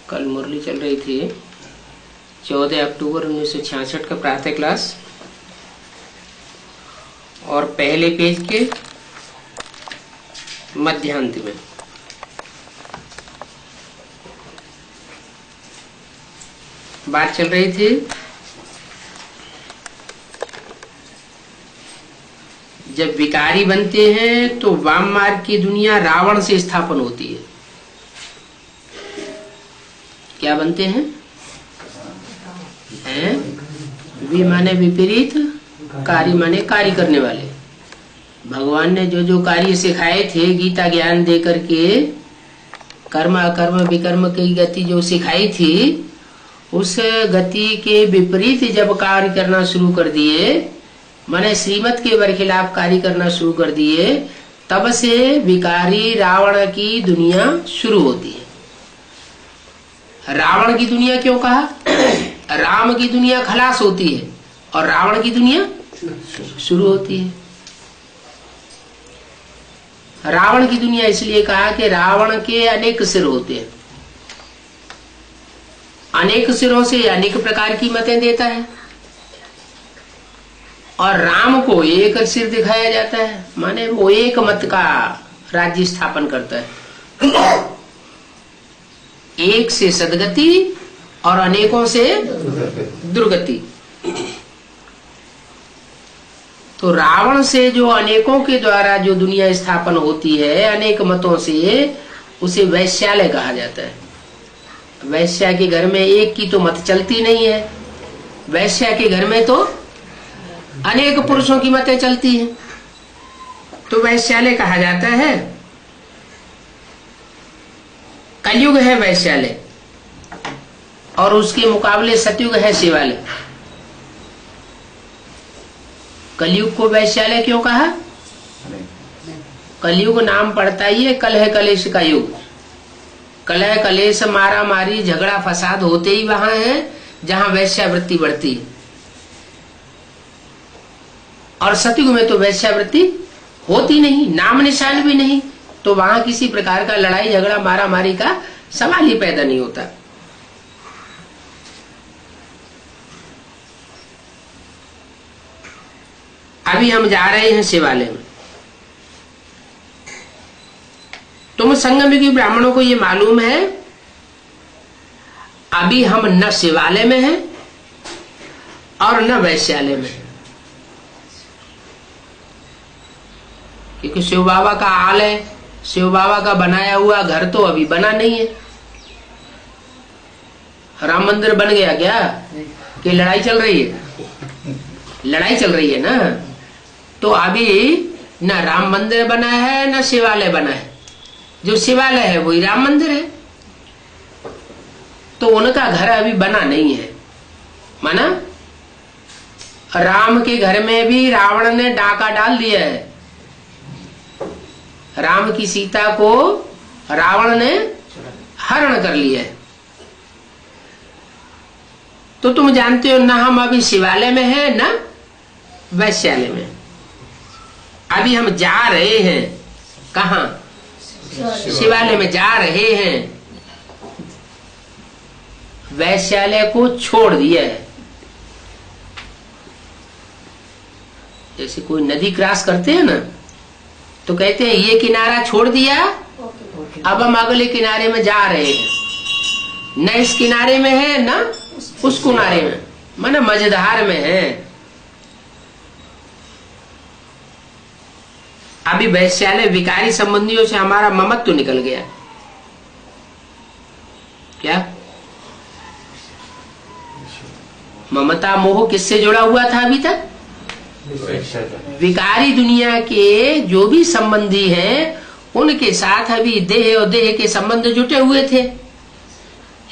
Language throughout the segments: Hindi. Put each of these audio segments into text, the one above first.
कल मुरली चल रही थी 14 अक्टूबर 1966 का प्रातः क्लास और पहले पेज के मध्यांत में बात चल रही थी जब विकारी बनते हैं तो वाम मार्ग की दुनिया रावण से स्थापन होती है। क्या बनते हैं? वि माने विपरीत, कार्य माने कार्य करने वाले। भगवान ने जो जो कार्य सिखाए थे गीता ज्ञान दे करके, कर्म अकर्म विकर्म की गति जो सिखाई थी, उस गति के विपरीत जब कार्य करना शुरू कर दिए, माने श्रीमत के बरखिलाफ कार्य करना शुरू कर दिए, तब से विकारी रावण की दुनिया शुरू होती है। रावण की दुनिया क्यों कहा? राम की दुनिया खलास होती है और रावण की दुनिया शुरू होती है। रावण की दुनिया इसलिए कहा कि रावण के अनेक सिर होते हैं, अनेक सिरों से अनेक प्रकार की मतें देता है, और राम को एक सिर दिखाया जाता है, माने वो एक मत का राज्य स्थापन करता है। एक से सदगति और अनेकों से दुर्गति। तो रावण से जो अनेकों के द्वारा जो दुनिया स्थापन होती है अनेक मतों से, उसे वैश्यालय कहा जाता है। वैश्या के घर में एक की तो मत चलती नहीं है, वैश्या के घर में तो अनेक पुरुषों की मतें चलती हैं, तो वैश्यालय कहा जाता है। कलयुग है वैश्यालय और उसके मुकाबले सतयुग है शिवालय। कलयुग को वैश्यालय क्यों कहा? कलयुग नाम पड़ता ही है कलह कलेश का युग। कलह कलेश मारा मारी झगड़ा फसाद होते ही वहां है जहां वैश्यावृत्ति बढ़ती है, और सतयुग में तो वैश्यावृत्ति होती नहीं, नाम निशान भी नहीं, तो वहां किसी प्रकार का लड़ाई झगड़ा मारा मारी का सवाल ही पैदा नहीं होता। अभी हम जा रहे हैं शिवालय में। तुम संगम युगी ब्राह्मणों को ये मालूम है, अभी हम न शिवालय में हैं और न वैश्यालय में हैं, क्योंकि शिव बाबा का आलय, शिव बाबा का बनाया हुआ घर तो अभी बना नहीं है। राम मंदिर बन गया क्या कि लड़ाई चल रही है? लड़ाई चल रही है ना। तो अभी न राम मंदिर बना है न शिवालय बना है। जो शिवालय है वही राम मंदिर है, तो उनका घर अभी बना नहीं है। माना राम के घर में भी रावण ने डाका डाल दिया है। राम की सीता को रावण ने हरण कर लिया है। तो तुम जानते हो ना, हम अभी शिवालय में हैं ना वैश्यालय में। अभी हम जा रहे हैं कहा? शिवालय में जा रहे हैं। वैश्यालय को छोड़ दिया है। जैसे कोई नदी क्रॉस करते हैं ना, तो कहते हैं ये किनारा छोड़ दिया, अब हम अगले किनारे में जा रहे हैं। न इस किनारे में है न उस किनारे में, माने मझधार में है। अभी वैश्यालय विकारी संबंधियों से हमारा ममत्व तो निकल गया। क्या ममता मोह किससे जुड़ा हुआ था अभी तक? विकारी दुनिया के जो भी संबंधी हैं उनके साथ अभी देह और देह के संबंध जुटे हुए थे।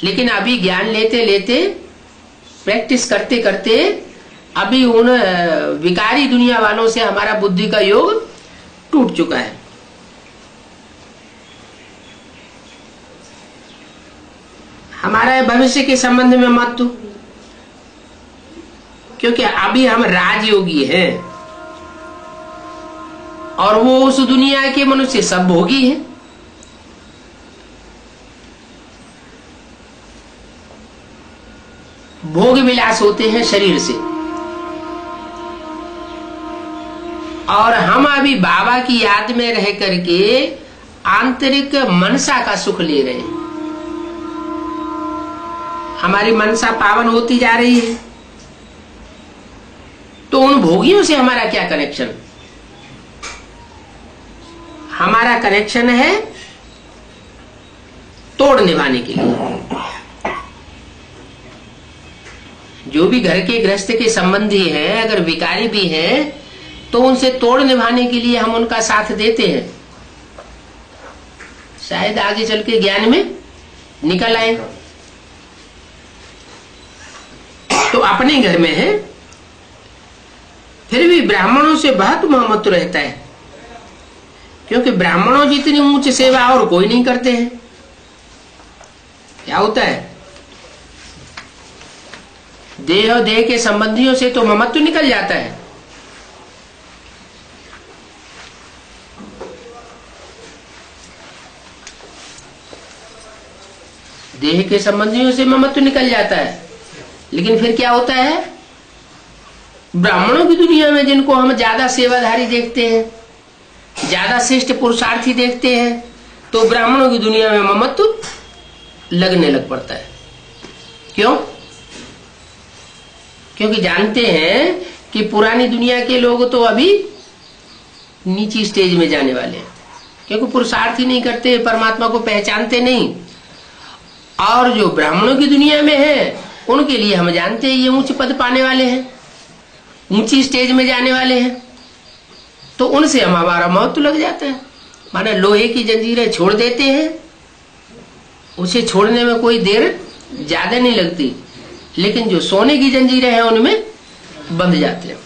लेकिन अभी ज्ञान लेते लेते, प्रैक्टिस करते करते, अभी उन विकारी दुनिया वालों से हमारा बुद्धि का योग टूट चुका है। हमारा भविष्य के संबंध में मत दो, क्योंकि अभी हम राजयोगी हैं और वो उस दुनिया के मनुष्य सब भोगी हैं। भोग विलास होते हैं शरीर से, और हम अभी बाबा की याद में रह करके आंतरिक मनसा का सुख ले रहे हैं। हमारी मनसा पावन होती जा रही है, तो उन भोगियों से हमारा क्या कनेक्शन? हमारा कनेक्शन है तोड़ निभाने के लिए। जो भी घर के गृहस्थ के संबंधी हैं, अगर विकारी भी हैं, तो उनसे तोड़ निभाने के लिए हम उनका साथ देते हैं, शायद आगे चल के ज्ञान में निकल आए। तो अपने घर में है, फिर भी ब्राह्मणों से बहुत मोहब्बत रहता है, क्योंकि ब्राह्मणों जितनी ऊंच सेवा और कोई नहीं करते हैं। क्या होता है, देह और देह के संबंधियों से तो ममत्व निकल जाता है, देह के संबंधियों से ममत्व निकल जाता है, लेकिन फिर क्या होता है, ब्राह्मणों की दुनिया में जिनको हम ज्यादा सेवाधारी देखते हैं, ज्यादा श्रेष्ठ पुरुषार्थी देखते हैं, तो ब्राह्मणों की दुनिया में ममत्व लगने लग पड़ता है। क्यों? क्योंकि जानते हैं कि पुरानी दुनिया के लोग तो अभी नीची स्टेज में जाने वाले हैं, क्योंकि पुरुषार्थी नहीं करते, परमात्मा को पहचानते नहीं। और जो ब्राह्मणों की दुनिया में है, उनके लिए हम जानते हैं ये ऊंच पद पाने वाले हैं, ऊंची स्टेज में जाने वाले हैं, तो उनसे हम हमारा महत्व लग जाता है। माने लोहे की जंजीरें छोड़ देते हैं, उसे छोड़ने में कोई देर ज्यादा नहीं लगती, लेकिन जो सोने की जंजीरें हैं उनमें बंध जाते हैं,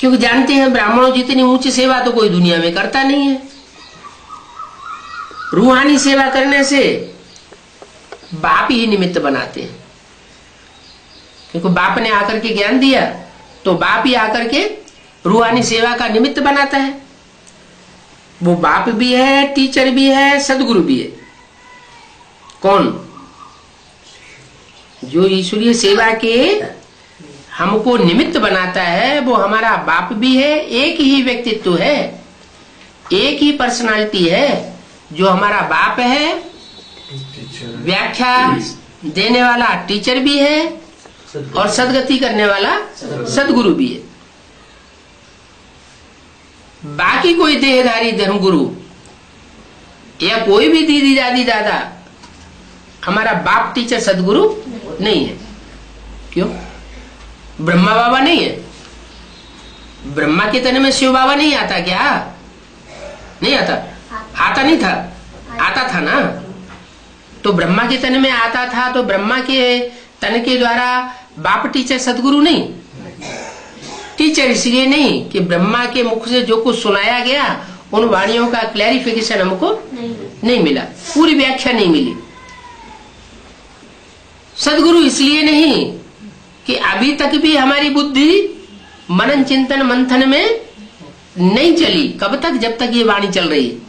क्योंकि जानते हैं ब्राह्मणों जितनी ऊंची सेवा तो कोई दुनिया में करता नहीं है। रूहानी सेवा करने से बाप ही निमित्त बनाते हैं, क्योंकि बाप ने आकर के ज्ञान दिया, तो बाप ही आकर के रूहानी सेवा का निमित्त बनाता है। वो बाप भी है, टीचर भी है, सदगुरु भी है। कौन? जो ईश्वरीय सेवा के हमको निमित्त बनाता है, वो हमारा बाप भी है। एक ही व्यक्तित्व है, एक ही पर्सनालिटी है, जो हमारा बाप है, व्याख्या देने वाला टीचर भी है, और सदगति करने वाला सदगुरु भी है। बाकी कोई देहधारी धर्मगुरु या कोई भी दीदी दादी दादा हमारा बाप टीचर सदगुरु नहीं है। क्यों? ब्रह्मा बाबा नहीं है। ब्रह्मा के तन में शिव बाबा नहीं आता क्या? नहीं आता? आता नहीं था? आता था ना। तो ब्रह्मा के तन में आता था, तो ब्रह्मा के तन के द्वारा बाप टीचर सदगुरु नहीं। टीचर इसलिए नहीं कि ब्रह्मा के मुख से जो कुछ सुनाया गया, उन वाणियों का क्लैरिफिकेशन हमको नहीं मिला, पूरी व्याख्या नहीं मिली। सदगुरु इसलिए नहीं कि अभी तक भी हमारी बुद्धि मनन चिंतन मंथन में नहीं चली। कब तक? जब तक ये वाणी चल रही है।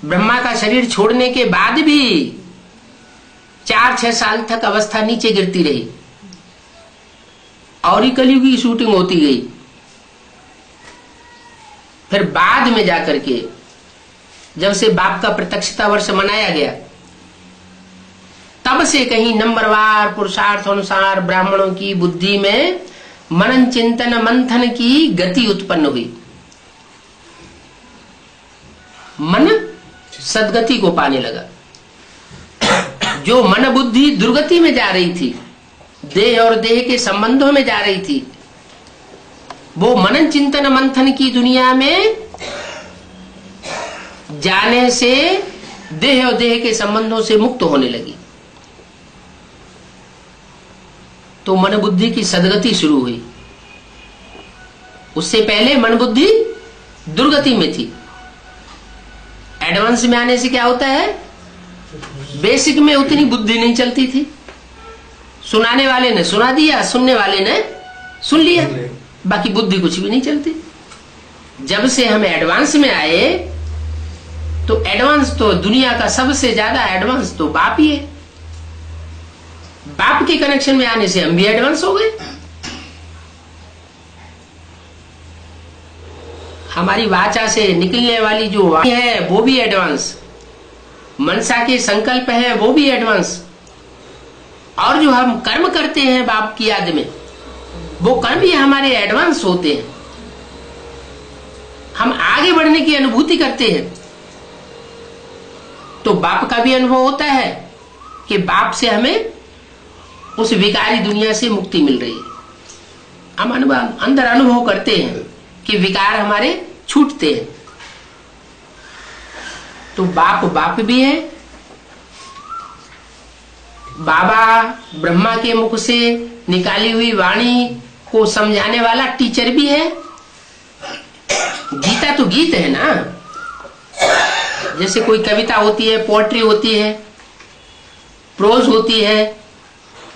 ब्रह्मा का शरीर छोड़ने के बाद भी 4-6 साल तक अवस्था नीचे गिरती रही, और ही कलयुग की शूटिंग होती गई। फिर बाद में जाकर के जब से बाप का प्रत्यक्षता वर्ष मनाया गया, तब से कहीं नंबरवार पुरुषार्थ अनुसार ब्राह्मणों की बुद्धि में मनन चिंतन मंथन की गति उत्पन्न हुई। मन सदगति को पाने लगा। जो मन बुद्धि दुर्गति में जा रही थी, देह और देह के संबंधों में जा रही थी, वो मनन चिंतन मंथन की दुनिया में जाने से देह और देह के संबंधों से मुक्त होने लगी। तो मन बुद्धि की सदगति शुरू हुई। उससे पहले मन बुद्धि दुर्गति में थी। एडवांस में आने से क्या होता है, बेसिक में उतनी बुद्धि नहीं चलती थी। सुनाने वाले ने सुना दिया, सुनने वाले ने सुन लिया, बाकी बुद्धि कुछ भी नहीं चलती। जब से हम एडवांस में आए, तो एडवांस तो दुनिया का सबसे ज्यादा एडवांस तो बाप ही है। बाप के कनेक्शन में आने से हम भी एडवांस हो गए। हमारी वाचा से निकलने वाली जो वाणी है वो भी एडवांस, मनसा के संकल्प है वो भी एडवांस, और जो हम कर्म करते हैं बाप की याद में वो कर्म भी हमारे एडवांस होते हैं। हम आगे बढ़ने की अनुभूति करते हैं तो बाप का भी अनुभव होता है कि बाप से हमें उस विकारी दुनिया से मुक्ति मिल रही है। हम अंदर अनुभव करते हैं कि विकार हमारे छूटते हैं। तो बाप बाप भी है, बाबा ब्रह्मा के मुख से निकाली हुई वाणी को समझाने वाला टीचर भी है। गीता तो गीत है ना, जैसे कोई कविता होती है, पोएट्री होती है, प्रोज होती है,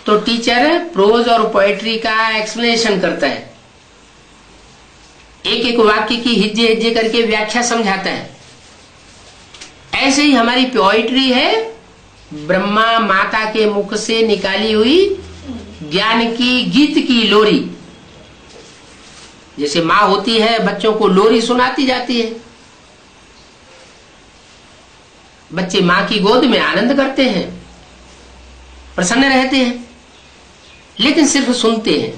तो टीचर प्रोज और पोएट्री का एक्सप्लेनेशन करता है, एक एक वाक्य की हिज्जे हिज्जे करके व्याख्या समझाता है। ऐसे ही हमारी पोएट्री है ब्रह्मा माता के मुख से निकाली हुई ज्ञान की गीत की लोरी। जैसे माँ होती है बच्चों को लोरी सुनाती जाती है, बच्चे माँ की गोद में आनंद करते हैं, प्रसन्न रहते हैं, लेकिन सिर्फ सुनते हैं।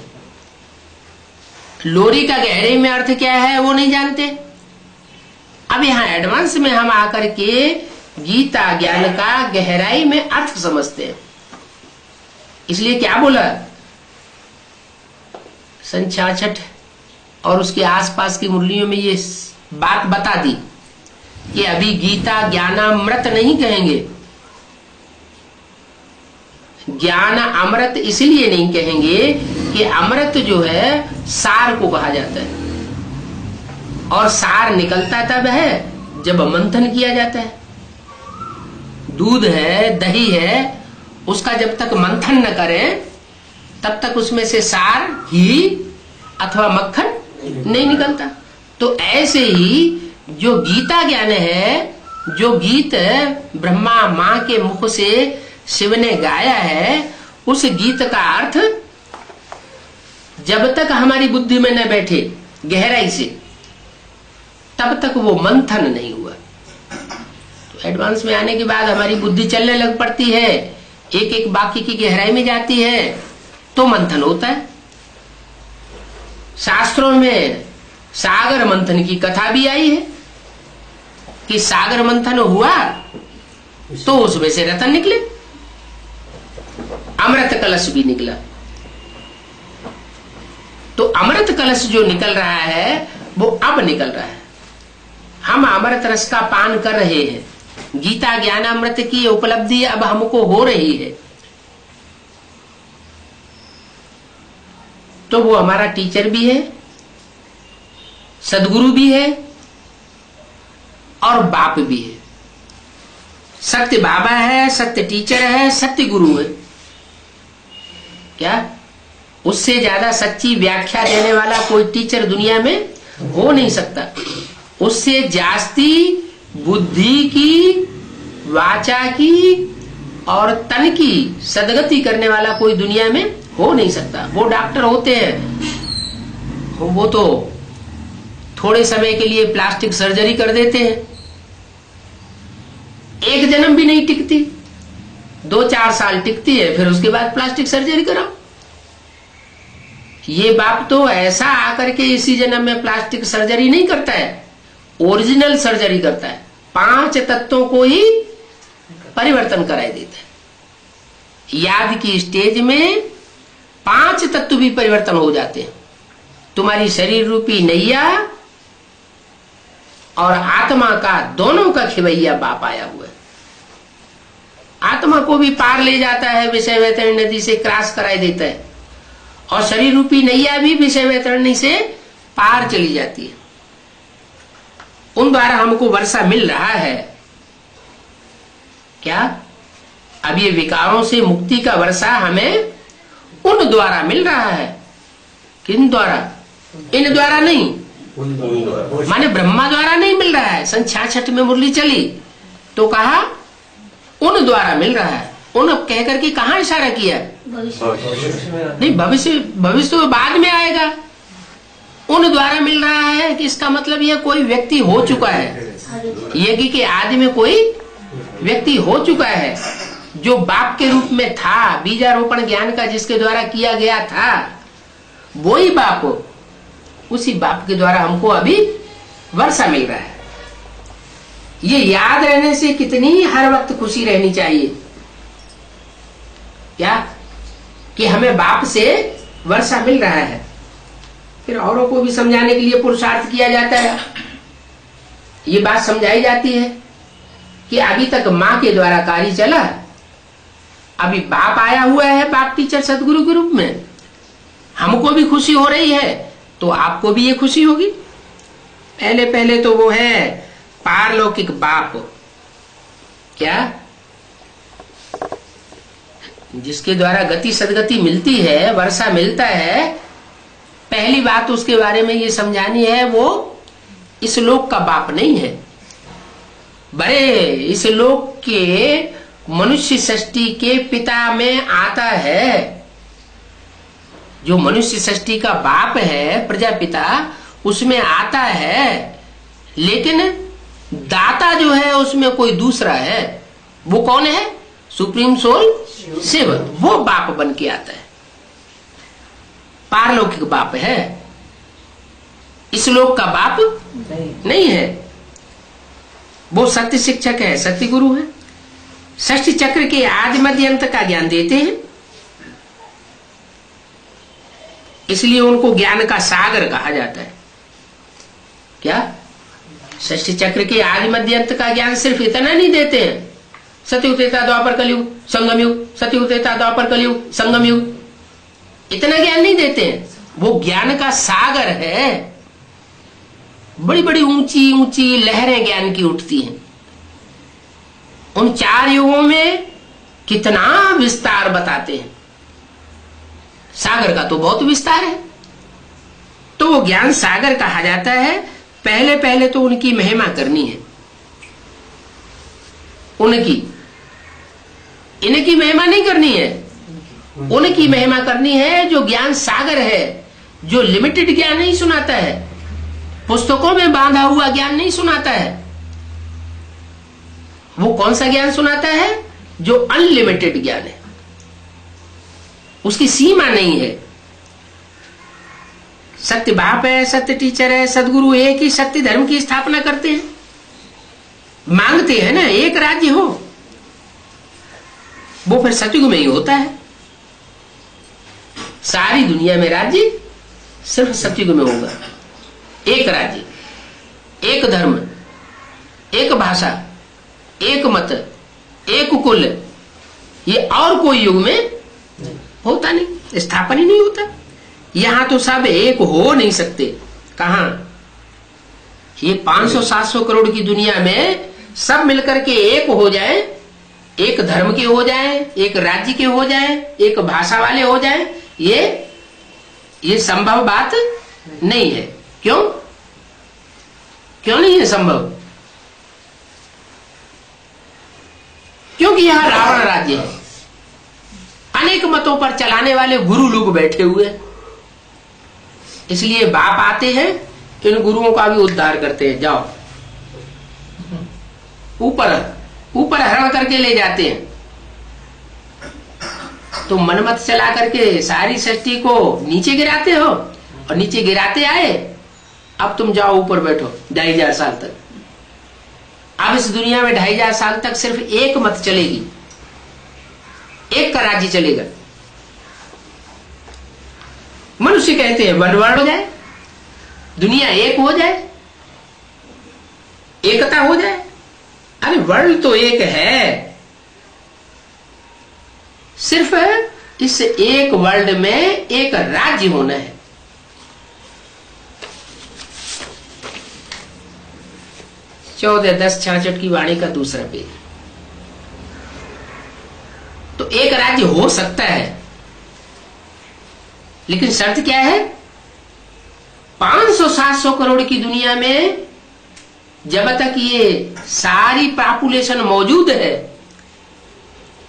लोरी का गहरे में अर्थ क्या है वो नहीं जानते। अब यहां एडवांस में हम आकर के गीता ज्ञान का गहराई में अर्थ समझते हैं। इसलिए क्या बोला, सन 66 और उसके आसपास की मुरलियों में ये बात बता दी कि अभी गीता ज्ञानामृत नहीं कहेंगे। ज्ञान अमृत इसलिए नहीं कहेंगे कि अमृत जो है सार को कहा जाता है, और सार निकलता तब है जब मंथन किया जाता है। दूध है, दही है, उसका जब तक मंथन न करें तब तक उसमें से सार, घी अथवा मक्खन नहीं निकलता। तो ऐसे ही जो गीता ज्ञान है, जो गीत ब्रह्मा माँ के मुख से शिव ने गाया है, उस गीत का अर्थ जब तक हमारी बुद्धि में न बैठे गहराई से, तब तक वो मंथन नहीं हुआ। तो एडवांस में आने के बाद हमारी बुद्धि चलने लग पड़ती है, एक एक वाक्य की गहराई में जाती है, तो मंथन होता है। शास्त्रों में सागर मंथन की कथा भी आई है कि सागर मंथन हुआ तो उसमें से रतन निकले, अमृत कलश भी निकला। तो अमृत कलश जो निकल रहा है वो अब निकल रहा है। हम अमृत रस का पान कर रहे हैं, गीता ज्ञान अमृत की उपलब्धि अब हमको हो रही है। तो वो हमारा टीचर भी है, सदगुरु भी है और बाप भी है। सत्य बाबा है, सत्य टीचर है, सत्य गुरु है। क्या उससे ज्यादा सच्ची व्याख्या देने वाला कोई टीचर दुनिया में हो नहीं सकता। उससे जास्ती बुद्धि की, वाचा की और तन की सदगति करने वाला कोई दुनिया में हो नहीं सकता। वो डॉक्टर होते हैं, वो तो थोड़े समय के लिए प्लास्टिक सर्जरी कर देते हैं, एक जन्म भी नहीं टिकती, 2-4 साल टिकती है, फिर उसके बाद प्लास्टिक सर्जरी कराओ। ये बाप तो ऐसा आकर के इसी जन्म में प्लास्टिक सर्जरी नहीं करता है, ओरिजिनल सर्जरी करता है। 5 तत्वों को ही परिवर्तन कराए देता है। याद की स्टेज में 5 तत्व भी परिवर्तन हो जाते हैं। तुम्हारी शरीर रूपी नैया और आत्मा का, दोनों का खिवैया बाप आया हुआ है। आत्मा को भी पार ले जाता है, विषय वैतरणी नदी से क्रॉस कराई देता है, और शरीर रूपी नैया भी विषय वैतरणी से पार चली जाती है। उन द्वारा हमको वर्षा मिल रहा है। क्या अब ये विकारों से मुक्ति का वर्षा हमें उन द्वारा मिल रहा है? किन द्वारा? इन द्वारा नहीं, माने ब्रह्मा द्वारा नहीं मिल रहा है। सन 66 में मुरली चली तो कहा उन द्वारा मिल रहा है। उन कह करके कहाँ इशारा किया? नहीं, भविष्य तो बाद में आएगा। उन द्वारा मिल रहा है कि इसका मतलब यह कोई व्यक्ति हो चुका है, यज्ञ के आदि में कोई व्यक्ति हो चुका है जो बाप के रूप में था, बीजारोपण ज्ञान का जिसके द्वारा किया गया था, वही बाप, उसी बाप के द्वारा हमको अभी वर्षा मिल रहा है। ये याद रहने से कितनी हर वक्त खुशी रहनी चाहिए क्या, कि हमें बाप से वर्षा मिल रहा है। फिर औरों को भी समझाने के लिए पुरुषार्थ किया जाता है। ये बात समझाई जाती है कि अभी तक माँ के द्वारा कार्य चला, अभी बाप आया हुआ है, बाप टीचर सदगुरु के रूप में, हमको भी खुशी हो रही है तो आपको भी ये खुशी होगी। पहले पहले तो वो है पारलौकिक बाप, क्या, जिसके द्वारा गति सदगति मिलती है, वर्षा मिलता है। पहली बात उसके बारे में ये समझानी है, वो इस लोक का बाप नहीं है, बड़े इस लोक के मनुष्य सृष्टि के पिता में आता है। जो मनुष्य सृष्टि का बाप है, प्रजापिता, उसमें आता है, लेकिन दाता जो है उसमें कोई दूसरा है। वो कौन है? सुप्रीम सोल शिव, वो बाप बन के आता है, पारलौकिक बाप है, इस लोक का बाप नहीं है। वो सत्य शिक्षक है, सत्य गुरु है, षष्ठी चक्र के आदि मध्य अंत का ज्ञान देते हैं, इसलिए उनको ज्ञान का सागर कहा जाता है। क्या? षष्ठी चक्र के आदि मध्य अंत का ज्ञान सिर्फ इतना नहीं देते हैं, सतयुग त्रेता द्वापर कलयुग संगम युग, सतयुग त्रेता द्वापर कलयुग संगम युग, इतना ज्ञान नहीं देते हैं। वो ज्ञान का सागर है, बड़ी बड़ी ऊंची ऊंची लहरें ज्ञान की उठती हैं। उन 4 युगों में कितना विस्तार बताते हैं, सागर का तो बहुत विस्तार है। तो वो ज्ञान सागर कहा जाता है। पहले पहले तो उनकी महिमा करनी है, उनकी, इनकी महिमा नहीं करनी है, उनकी महिमा करनी है जो ज्ञान सागर है, जो लिमिटेड ज्ञान नहीं सुनाता है, पुस्तकों में बांधा हुआ ज्ञान नहीं सुनाता है। वो कौन सा ज्ञान सुनाता है? जो अनलिमिटेड ज्ञान है, उसकी सीमा नहीं है। सत्य बाप है, सत्य टीचर है, सदगुरु एक ही सत्य धर्म की स्थापना करते हैं, मांगते हैं ना एक राज्य हो, वो फिर सतयुग में ही होता है। सारी दुनिया में राज्य सिर्फ सतयुग में होगा। एक राज्य, एक धर्म, एक भाषा, एक मत, एक कुल, ये और कोई युग में होता नहीं, स्थापन ही नहीं होता। यहां तो सब एक हो नहीं सकते। कहां? ये 500-700 करोड़ की दुनिया में सब मिलकर के एक हो जाए, एक धर्म के हो जाए, एक राज्य के हो जाए, एक भाषा वाले हो जाए, ये संभव बात नहीं है। क्यों? क्यों नहीं है संभव? क्योंकि यहां रावण राज्य है, अनेक मतों पर चलाने वाले गुरु लोग बैठे हुए हैं, इसलिए बाप आते हैं, इन गुरुओं का भी उद्धार करते हैं। जाओ ऊपर ऊपर हरण करके ले जाते हैं। तो मनमत चला करके सारी सृष्टि को नीचे गिराते हो, और नीचे गिराते आए, अब तुम जाओ ऊपर बैठो 2500 साल तक। अब इस दुनिया में 2500 साल तक सिर्फ एक मत चलेगी, एक का राज्य चलेगा। मनुष्य कहते हैं वन वर्ल्ड हो जाए, दुनिया एक हो जाए, एकता हो जाए। अरे वर्ल्ड तो एक है, सिर्फ इस एक वर्ल्ड में एक राज्य होना है। 14:10:66 की वाणी का दूसरा पेज। तो एक राज्य हो सकता है, लेकिन शर्त क्या है? 500-700 करोड़ की दुनिया में जब तक ये सारी पॉपुलेशन मौजूद है,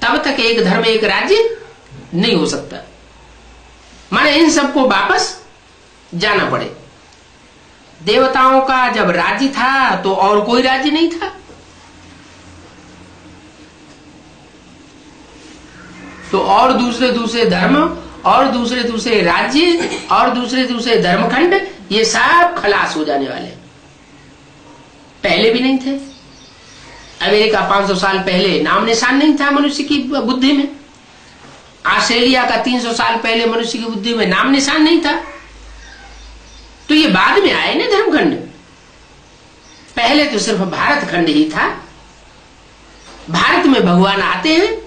तब तक एक धर्म एक राज्य नहीं हो सकता। माने इन सबको वापस जाना पड़े। देवताओं का जब राज्य था तो और कोई राज्य नहीं था, तो और दूसरे दूसरे धर्म और दूसरे दूसरे राज्य और दूसरे दूसरे धर्मखंड, ये सब खलास हो जाने वाले। पहले भी नहीं थे। अमेरिका 500 साल पहले नाम निशान नहीं था मनुष्य की बुद्धि में। ऑस्ट्रेलिया का 300 साल पहले मनुष्य की बुद्धि में नाम निशान नहीं था। तो ये बाद में आए ना धर्मखंड। पहले तो सिर्फ भारत खंड ही था। भारत में भगवान आते हैं।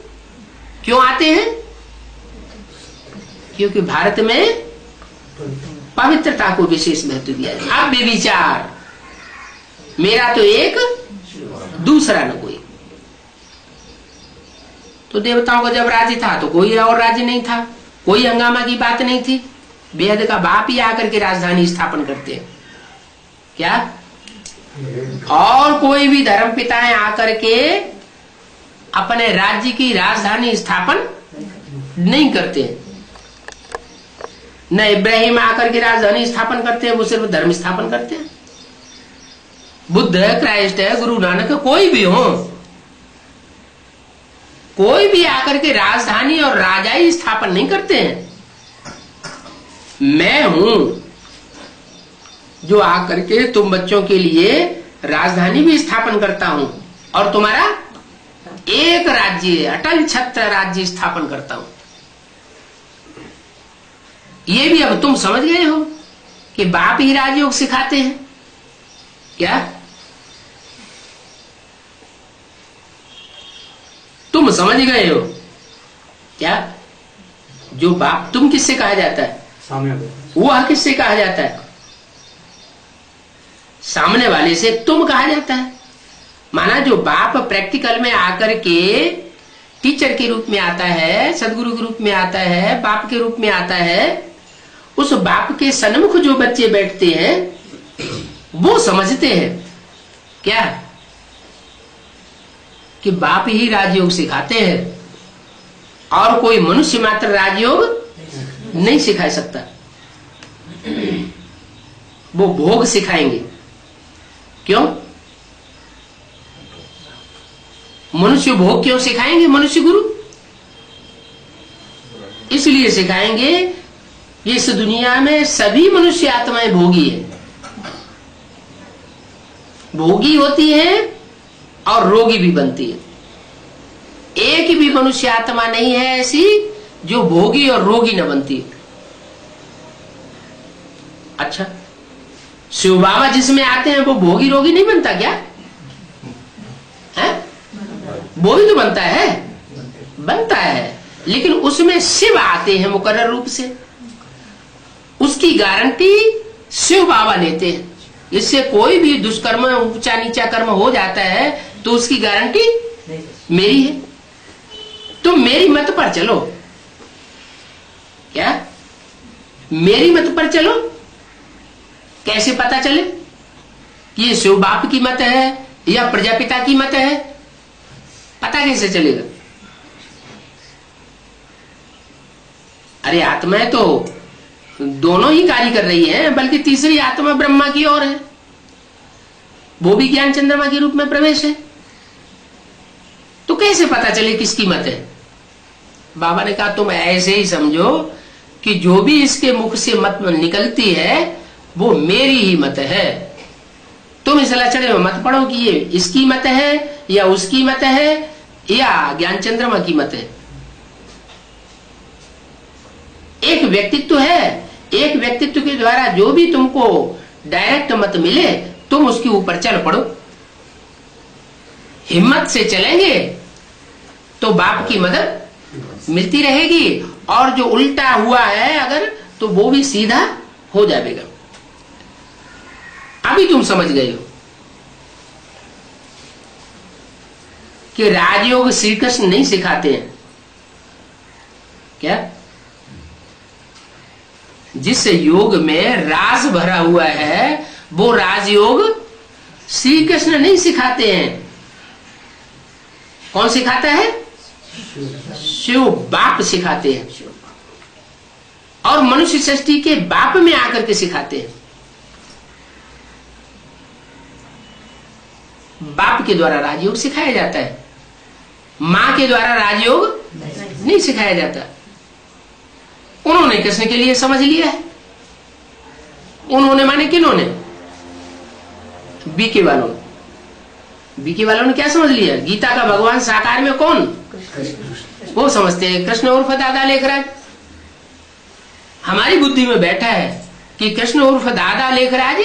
क्यों आते हैं? क्योंकि भारत में पवित्रता को विशेष महत्व दिया है। अब बेविचार, मेरा तो एक दूसरा न कोई। तो देवताओं का जब राज्य था तो कोई और राज्य नहीं था, कोई हंगामा की बात नहीं थी। वेद का बाप ही आकर के राजधानी स्थापन करते हैं क्या? और कोई भी धर्म पिताएं आकर के अपने राज्य की राजधानी स्थापन नहीं करते। न इब्राहिम आकर के राजधानी स्थापन करते हैं, वो सिर्फ धर्म स्थापन करते हैं। बुद्ध है, क्राइस्ट है, गुरु नानक, कोई भी हो, कोई भी आकर के राजधानी और राजाई स्थापन नहीं करते हैं। मैं हूं जो आकर के तुम बच्चों के लिए राजधानी भी स्थापन करता हूं और तुम्हारा एक राज्य, अटल छत्र राज्य स्थापन करता हूं। ये भी अब तुम समझ गए हो कि बाप ही राजयोग सिखाते हैं क्या? तुम समझ गए हो क्या? जो बाप तुम किससे कहा जाता है? वह किससे कहा जाता है? सामने वाले से तुम कहा जाता है। माना जो बाप प्रैक्टिकल में आकर के टीचर के रूप में आता है, सदगुरु के रूप में आता है, बाप के रूप में आता है, उस बाप के सन्मुख जो बच्चे बैठते हैं वो समझते हैं क्या कि बाप ही राजयोग सिखाते हैं और कोई मनुष्य मात्र राजयोग नहीं सिखा सकता। वो भोग सिखाएंगे। क्यों? मनुष्य भोग क्यों सिखाएंगे? मनुष्य गुरु इसलिए सिखाएंगे, इस दुनिया में सभी मनुष्य आत्माएं भोगी है, भोगी होती है और रोगी भी बनती है। एक भी मनुष्य आत्मा नहीं है ऐसी जो भोगी और रोगी न बनती। अच्छा, शिव बाबा जिसमें आते हैं वो भोगी रोगी नहीं बनता क्या? है? वो भी तो बनता है, बनता है, लेकिन उसमें शिव आते हैं मुकर्रर रूप से। उसकी गारंटी शिव बाबा लेते हैं। इससे कोई भी दुष्कर्म, ऊंचा नीचा कर्म हो जाता है तो उसकी गारंटी मेरी है। तुम मेरी मत पर चलो क्या? मेरी मत पर चलो। कैसे पता चले कि ये शिव बाप की मत है या प्रजापिता की मत है? पता कैसे चलेगा? अरे आत्माएं तो दोनों ही कार्य कर रही है, बल्कि तीसरी आत्मा ब्रह्मा की ओर है, वो भी ज्ञान चंद्रमा के रूप में प्रवेश है। तो कैसे पता चले किसकी मत है? बाबा ने कहा तुम ऐसे ही समझो कि जो भी इसके मुख से मत निकलती है वो मेरी ही मत है। तुम इस लचड़े में मत पड़ो कि ये इसकी मत है या उसकी मत है या ज्ञान चंद्रमा की मत है। एक व्यक्तित्व है, एक व्यक्तित्व के द्वारा जो भी तुमको डायरेक्ट मत मिले तुम उसके ऊपर चल पड़ो। हिम्मत से चलेंगे तो बाप की मदद मिलती रहेगी, और जो उल्टा हुआ है अगर तो वो भी सीधा हो जाएगा। अभी तुम समझ गए हो कि राजयोग श्री कृष्ण नहीं सिखाते हैं क्या? जिस योग में राज भरा हुआ है वो राजयोग श्री कृष्ण नहीं सिखाते हैं। कौन सिखाता है? शिव बाप सिखाते हैं और मनुष्य सृष्टि के बाप में आकर के सिखाते हैं। बाप के द्वारा राजयोग सिखाया जाता है, मां के द्वारा राजयोग नहीं सिखाया जाता। उन्होंने कृष्ण के लिए समझ लिया है। उन्होंने माने किन्होंने? बीके वालों। बीके वालों ने क्या समझ लिया? गीता का भगवान साकार में कौन? वो समझते हैं कृष्ण उर्फ दादा लेखराज। हमारी बुद्धि में बैठा है कि कृष्ण उर्फ दादा लेखराज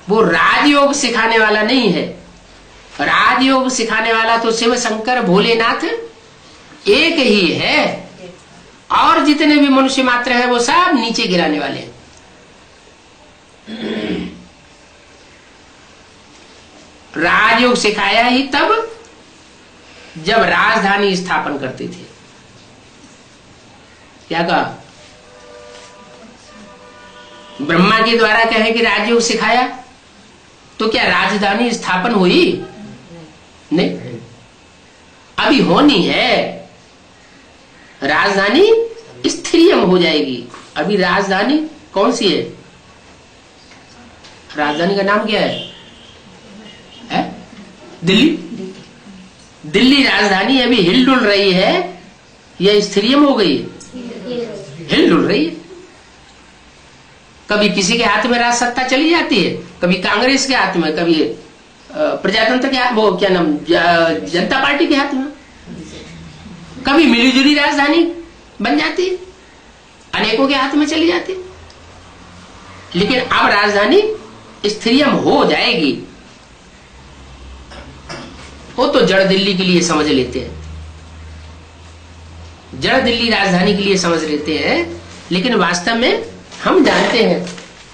वो राजयोग सिखाने वाला नहीं है। राजयोग सिखाने वाला तो शिव शंकर भोलेनाथ एक ही है, और जितने भी मनुष्य मात्र है वो सब नीचे गिराने वाले हैं। राजयोग सिखाया ही तब जब राजधानी स्थापन करते थे। क्या कहा? ब्रह्मा के द्वारा कहे कि राजयोग सिखाया, तो क्या राजधानी स्थापन हुई? नहीं, अभी होनी है। राजधानी स्थिरियम हो जाएगी। अभी राजधानी कौन सी है? राजधानी का नाम क्या है? दिल्ली। दिल्ली राजधानी अभी हिलडुल रही है या स्थिरियम हो गई? हिलडुल रही है। कभी किसी के हाथ में राज सत्ता चली जाती है, कभी कांग्रेस के हाथ में, कभी प्रजातंत्र के हाथ, वो क्या नाम, जनता पार्टी के हाथ में, कभी मिलीजुली राजधानी बन जाती है, अनेकों के हाथ में चली जाती है। लेकिन अब राजधानी स्थिरियम हो जाएगी। वो तो जड़ दिल्ली के लिए समझ लेते हैं, जड़ दिल्ली राजधानी के लिए समझ लेते हैं, लेकिन वास्तव में हम जानते हैं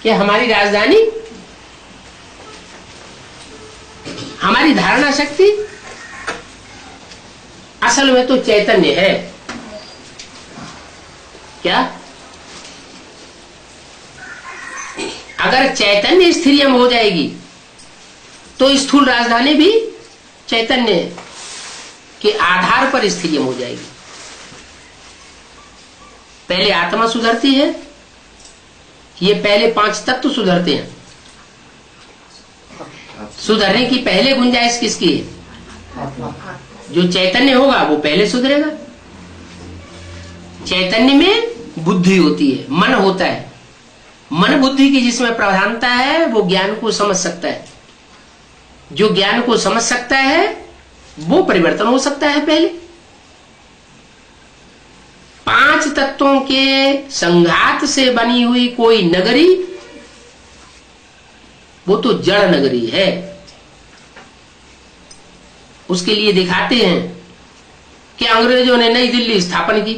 कि हमारी राजधानी, हमारी धारणा शक्ति असल में तो चैतन्य है। क्या? अगर चैतन्य स्थिरियम हो जाएगी तो स्थूल राजधानी भी चैतन्य के आधार पर स्थिरियम हो जाएगी। पहले आत्मा सुधरती है, ये पहले 5 तत्व सुधरते हैं। सुधरने की पहले गुंजाइश किसकी है? जो चैतन्य होगा वो पहले सुधरेगा। चैतन्य में बुद्धि होती है, मन होता है। मन बुद्धि की जिसमें प्रधानता है वो ज्ञान को समझ सकता है। जो ज्ञान को समझ सकता है वो परिवर्तन हो सकता है। पहले 5 तत्वों के संघात से बनी हुई कोई नगरी, वो तो जड़ नगरी है। उसके लिए दिखाते हैं कि अंग्रेजों ने नई दिल्ली स्थापन की,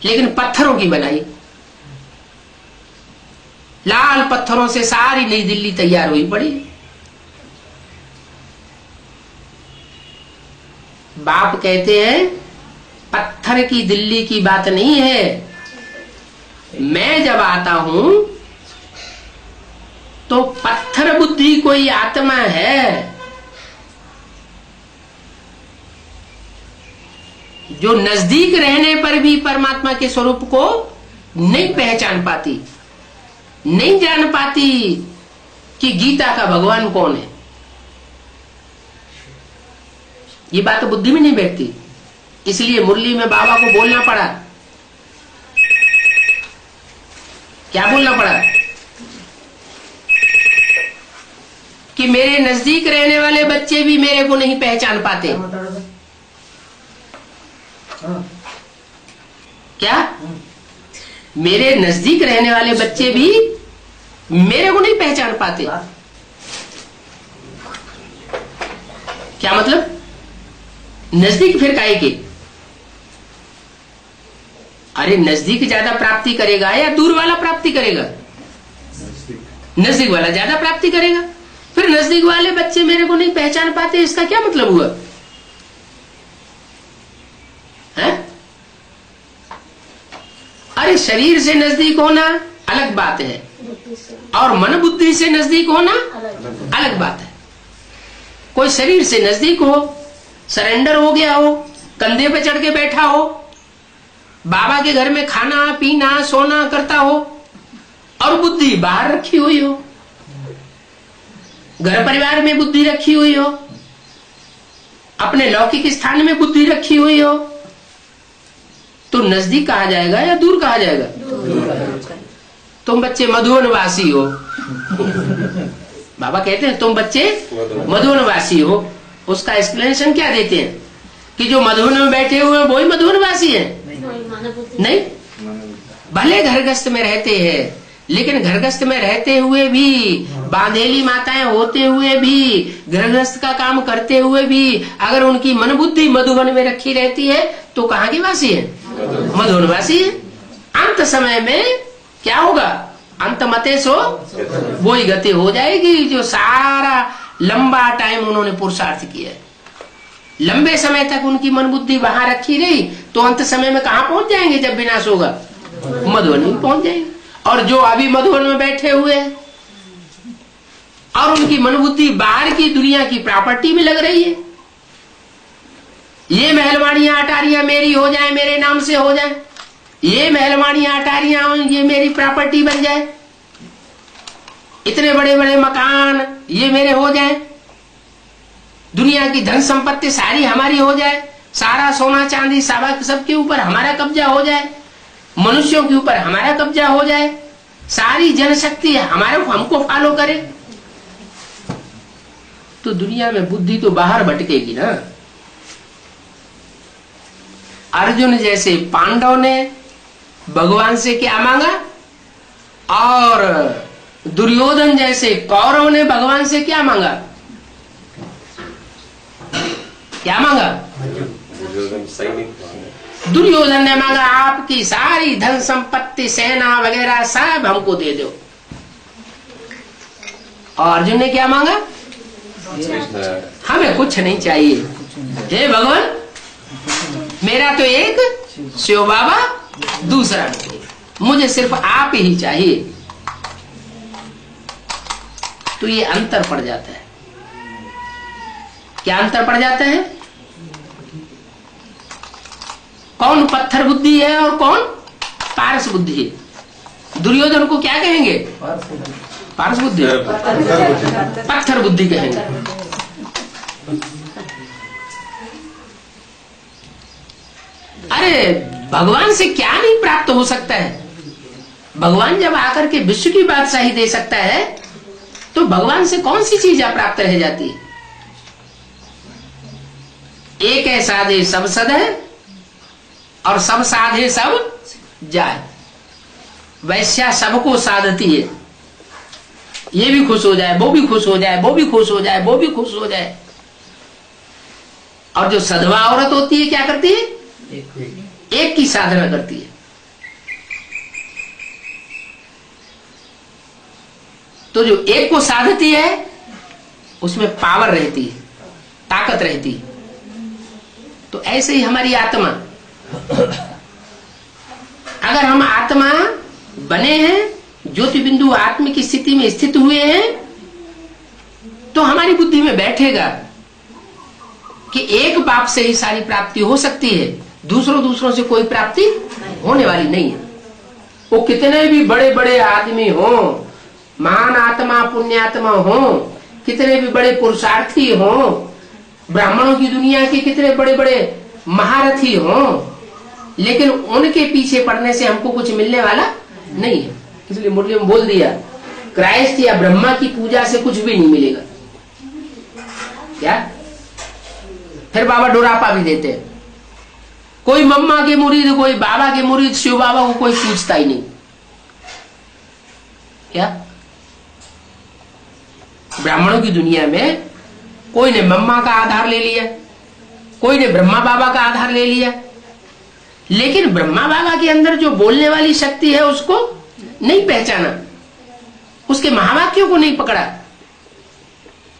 लेकिन पत्थरों की बनाई। लाल पत्थरों से सारी नई दिल्ली तैयार हुई पड़ी। बाप कहते हैं पत्थर की दिल्ली की बात नहीं है। मैं जब आता हूं तो पत्थर बुद्धि कोई आत्मा है जो नजदीक रहने पर भी परमात्मा के स्वरूप को नहीं पहचान पाती, नहीं जान पाती कि गीता का भगवान कौन है। ये बात बुद्धि में नहीं बैठती। इसलिए मुरली में बाबा को बोलना पड़ा। क्या बोलना पड़ा? कि मेरे नजदीक रहने वाले बच्चे भी मेरे को नहीं पहचान पाते। क्या? मेरे नजदीक रहने वाले बच्चे भी मेरे को नहीं पहचान पाते। क्या मतलब? नजदीक फिर काहे के? अरे नजदीक ज्यादा प्राप्ति करेगा या दूर वाला प्राप्ति करेगा? नजदीक वाला ज्यादा प्राप्ति करेगा। फिर नजदीक वाले बच्चे मेरे को नहीं पहचान पाते, इसका क्या मतलब हुआ? है? अरे शरीर से नजदीक होना अलग बात है और मन बुद्धि से नजदीक होना अलग बात है। कोई शरीर से नजदीक हो, सरेंडर हो गया हो, कंधे पे चढ़ के बैठा हो, बाबा के घर में खाना पीना सोना करता हो और बुद्धि बाहर रखी हुई हो, घर परिवार में बुद्धि रखी हुई हो, अपने लौकिक स्थान में बुद्धि रखी हुई हो, तो नजदीक कहा जाएगा या दूर कहा जाएगा? तुम बच्चे मधुवनवासी हो। बाबा कहते हैं तुम बच्चे मधुवनवासी हो। उसका एक्सप्लेनेशन क्या देते हैं कि जो मधुवन में बैठे हुए हैं वही मधुवनवासी है? नहीं, भले घरगस्त में रहते हैं, लेकिन घरगस्त में रहते हुए भी, बांधेली माताएं होते हुए भी, घरगस्त का काम करते हुए भी अगर उनकी मन बुद्धि मधुवन में रखी रहती है तो कहाँ की वासी है? मधुवनवासी है। अंत समय में क्या होगा? अंत मते सो वही गति हो जाएगी जो सारा लंबा टाइम उन्होंने पुरुषार्थ किया है। लंबे समय तक उनकी मन बुद्धि वहां रखी रही तो अंत समय में कहाँ पहुंच जाएंगे? जब विनाश होगा मधुवन में पहुंच जाएंगे। और जो अभी मधुवन में बैठे हुए हैं और उनकी मन बुद्धि बाहर की दुनिया की प्रॉपर्टी में लग रही है, ये महलवाड़ियां अटारियां मेरी हो जाए, मेरे नाम से हो जाए, ये महलवाड़ियां अटारियां ये मेरी प्रॉपर्टी बन जाए, इतने बड़े बड़े मकान ये मेरे हो जाए, दुनिया की धन संपत्ति सारी हमारी हो जाए, सारा सोना चांदी सबके ऊपर हमारा कब्जा हो जाए, मनुष्यों के ऊपर हमारा कब्जा हो जाए, सारी जनशक्ति हमको फॉलो करे, तो दुनिया में बुद्धि तो बाहर भटकेगी ना। अर्जुन जैसे पांडव ने भगवान से क्या मांगा और दुर्योधन जैसे कौरव ने भगवान से क्या मांगा? क्या मांगा? दुर्योधन ने मांगा आपकी सारी धन संपत्ति सेना वगैरह सब हमको दे दो। और अर्जुन ने क्या मांगा? हमें कुछ नहीं चाहिए, हे भगवान मेरा तो एक शिव बाबा, दूसरा नहीं, मुझे सिर्फ आप ही चाहिए। तो ये अंतर पड़ जाता है। क्या अंतर पड़ जाता है? कौन पत्थर बुद्धि है और कौन पारस बुद्धि है? दुर्योधन को क्या कहेंगे? पारस बुद्धि, पत्थर बुद्धि कहेंगे। अरे भगवान से क्या नहीं प्राप्त हो सकता है? भगवान जब आकर के विश्व की बादशाही दे सकता है तो भगवान से कौन सी चीज प्राप्त रह जाती है? एक है साधे सब सद है और सब साधे सब जाए। वैश्या सबको साधती है, ये भी खुश हो जाए, वो भी खुश हो जाए, वो भी खुश हो जाए, वो भी खुश हो जाए। और जो सधवा औरत होती है क्या करती है? एक की साधना करती है। तो जो एक को साधती है उसमें पावर रहती है, ताकत रहती है। तो ऐसे ही हमारी आत्मा, अगर हम आत्मा बने हैं, ज्योति बिंदु आत्म की स्थिति में स्थित हुए हैं, तो हमारी बुद्धि में बैठेगा कि एक बाप से ही सारी प्राप्ति हो सकती है, दूसरों से कोई प्राप्ति होने वाली नहीं है। वो कितने भी बड़े बड़े आदमी हों, महान आत्मा पुण्यात्मा हों, कितने भी बड़े पुरुषार्थी हों, ब्राह्मणों की दुनिया के कितने बड़े बड़े महारथी हों, लेकिन उनके पीछे पड़ने से हमको कुछ मिलने वाला नहीं है। इसलिए मुरली में बोल दिया, क्राइस्ट या ब्रह्मा की पूजा से कुछ भी नहीं मिलेगा। क्या? फिर बाबा डोरापा भी देते हैं, कोई मम्मा के मुरीद, कोई बाबा के मुरीद, शिव बाबा को कोई पूछता ही नहीं। क्या? ब्राह्मणों की दुनिया में कोई ने मम्मा का आधार ले लिया, कोई ने ब्रह्मा बाबा का आधार ले लिया, लेकिन ब्रह्मा बाबा के अंदर जो बोलने वाली शक्ति है उसको नहीं पहचाना, उसके महावाक्यों को नहीं पकड़ा।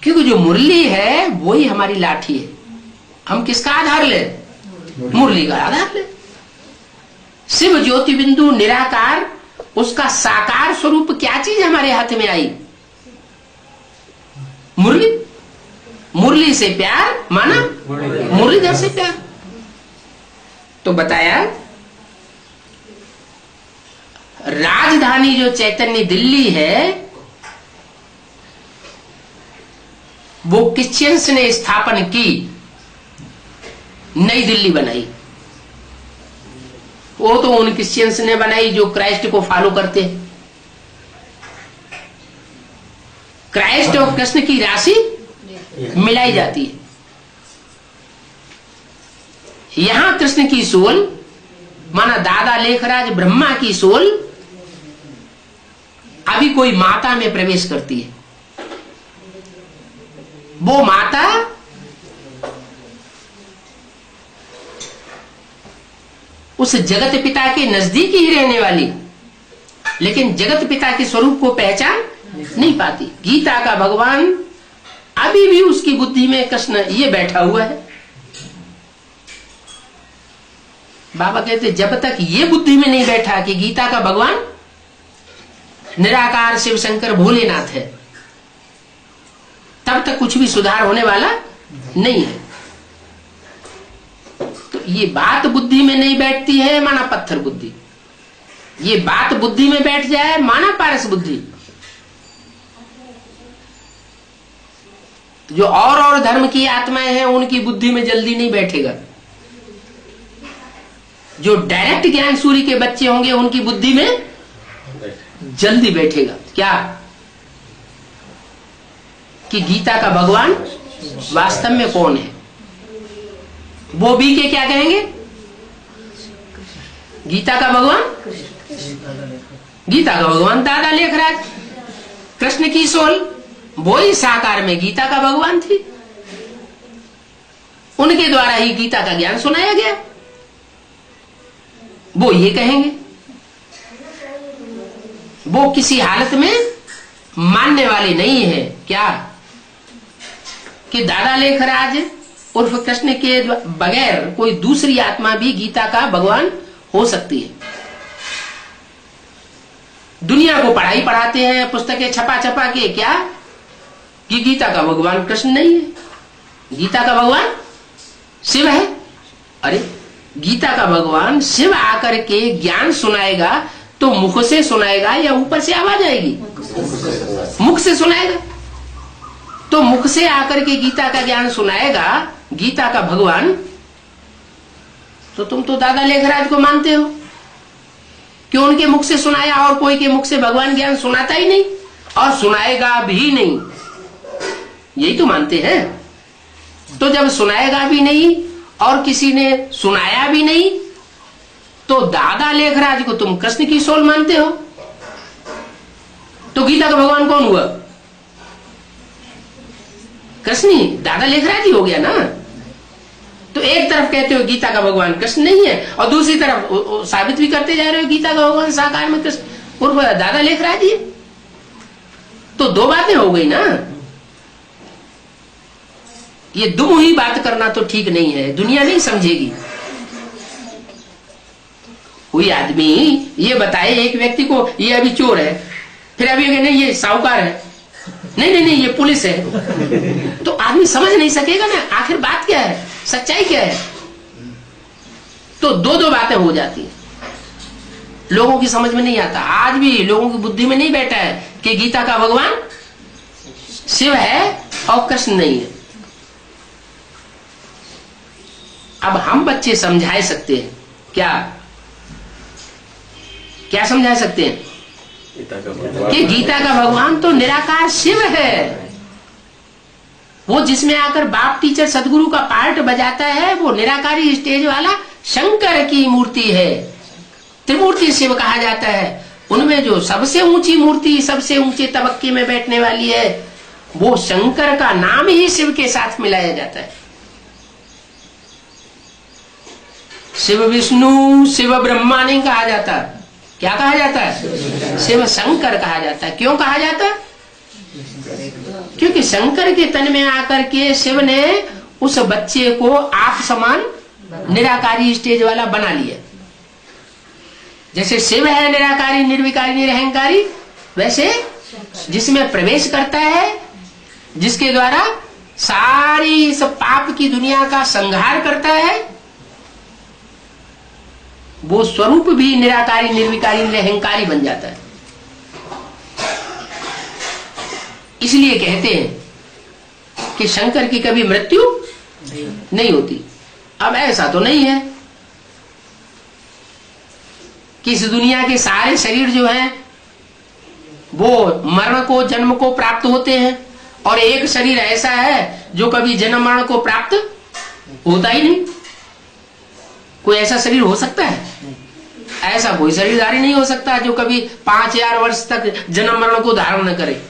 क्योंकि जो मुरली है वही हमारी लाठी है। हम किसका आधार ले? मुरली का आधार ले। शिव ज्योति बिंदु निराकार, उसका साकार स्वरूप क्या चीज हमारे हाथ में आई? मुरली। मुरली मुरली से प्यार माना मुरलीधर से प्यार। तो बताया राजधानी जो चैतन्य दिल्ली है वो क्रिश्चियंस ने स्थापन की, नई दिल्ली बनाई। वो तो उन क्रिश्चियंस ने बनाई जो क्राइस्ट को फॉलो करते हैं। क्राइस्ट और कृष्ण की राशि मिलाई जाती है। यहां कृष्ण की सोल माना दादा लेखराज ब्रह्मा की सोल अभी कोई माता में प्रवेश करती है। वो माता उस जगत पिता के नजदीक ही रहने वाली, लेकिन जगत पिता के स्वरूप को पहचान नहीं पाती। गीता का भगवान अभी भी उसकी बुद्धि में कृष्ण ये बैठा हुआ है। बाबा कहते जब तक ये बुद्धि में नहीं बैठा कि गीता का भगवान निराकार शिव शंकर भोलेनाथ है, तब तक कुछ भी सुधार होने वाला नहीं है। तो ये बात बुद्धि में नहीं बैठती है माना पत्थर बुद्धि, ये बात बुद्धि में बैठ जाए माना पारस बुद्धि। जो और धर्म की आत्माएं हैं उनकी बुद्धि में जल्दी नहीं बैठेगा। जो डायरेक्ट ज्ञान सूर्य के बच्चे होंगे उनकी बुद्धि में जल्दी बैठेगा। क्या कि गीता का भगवान वास्तव में कौन है। वो भी के क्या कहेंगे, गीता का भगवान, गीता का भगवान दादा लेखराज, कृष्ण की सोल वो ही साकार में गीता का भगवान थी। उनके द्वारा ही गीता का ज्ञान सुनाया गया। वो ये कहेंगे, वो किसी हालत में मानने वाले नहीं है क्या कि दादा लेखराज उर्फ कृष्ण के बगैर कोई दूसरी आत्मा भी गीता का भगवान हो सकती है। दुनिया को पढ़ाई पढ़ाते हैं, पुस्तकें छपा छपा के क्या कि गीता का भगवान कृष्ण नहीं है, गीता का भगवान शिव है। अरे गीता का भगवान शिव आकर के ज्ञान सुनाएगा तो मुख से सुनाएगा या ऊपर से आवाज आएगी, मुख से सुनाएगा। तो मुख से आकर के गीता का ज्ञान सुनाएगा गीता का भगवान। तो तुम तो दादा लेखराज को मानते हो कि उनके मुख से सुनाया और कोई के मुख से भगवान ज्ञान सुनाता ही नहीं और सुनाएगा भी नहीं, यही तो मानते हैं। तो जब सुनाएगा भी नहीं और किसी ने सुनाया भी नहीं तो दादा लेखराज को तुम कृष्ण की सोल मानते हो। तो गीता का भगवान कौन हुआ, कृष्ण ही, दादा लेखराज ही हो गया ना। तो एक तरफ कहते हो गीता का भगवान कृष्ण नहीं है और दूसरी तरफ साबित भी करते जा रहे हो गीता का भगवान साकार में कृष्ण उर्फ दादा लेखराज ही। तो दो बातें हो गई ना। ये दुम ही बात करना तो ठीक नहीं है, दुनिया नहीं समझेगी। कोई आदमी ये बताए एक व्यक्ति को ये अभी चोर है, फिर अभी नहीं ये साहूकार है, नहीं नहीं नहीं ये पुलिस है, तो आदमी समझ नहीं सकेगा ना आखिर बात क्या है, सच्चाई क्या है। तो दो दो बातें हो जाती है, लोगों की समझ में नहीं आता। आज भी लोगों की बुद्धि में नहीं बैठा है कि गीता का भगवान शिव है और कृष्ण नहीं है। अब हम बच्चे समझा सकते हैं क्या, क्या समझा सकते हैं कि गीता का भगवान तो निराकार शिव है। वो जिसमें आकर बाप टीचर सदगुरु का पार्ट बजाता है वो निराकारी स्टेज वाला शंकर की मूर्ति है। त्रिमूर्ति शिव कहा जाता है। उनमें जो सबसे ऊंची मूर्ति, सबसे ऊंचे तबक्के में बैठने वाली है, वो शंकर का नाम ही शिव के साथ मिलाया जाता है। शिव विष्णु शिव ब्रह्मा नहीं कहा जाता, क्या कहा जाता है, शिव शंकर कहा जाता है। क्यों कहा जाता है, क्योंकि शंकर के तन में आकर के शिव ने उस बच्चे को आप समान निराकारी स्टेज वाला बना लिया। जैसे शिव है निराकारी निर्विकारी निरहंकारी, वैसे जिसमें प्रवेश करता है, जिसके द्वारा सारी इस पाप की दुनिया का संहार करता है, वो स्वरूप भी निराकारी, निर्विकारी, निरहंकारी बन जाता है। इसलिए कहते हैं कि शंकर की कभी मृत्यु नहीं होती। अब ऐसा तो नहीं है कि इस दुनिया के सारे शरीर जो हैं वो मरण को, जन्म को प्राप्त होते हैं, और एक शरीर ऐसा है जो कभी जन्म मरण को प्राप्त होता ही नहीं। कोई ऐसा शरीर हो सकता है? ऐसा कोई शरीरधारी नहीं हो सकता जो कभी 5000 वर्ष तक जन्म मरण को धारण न करे।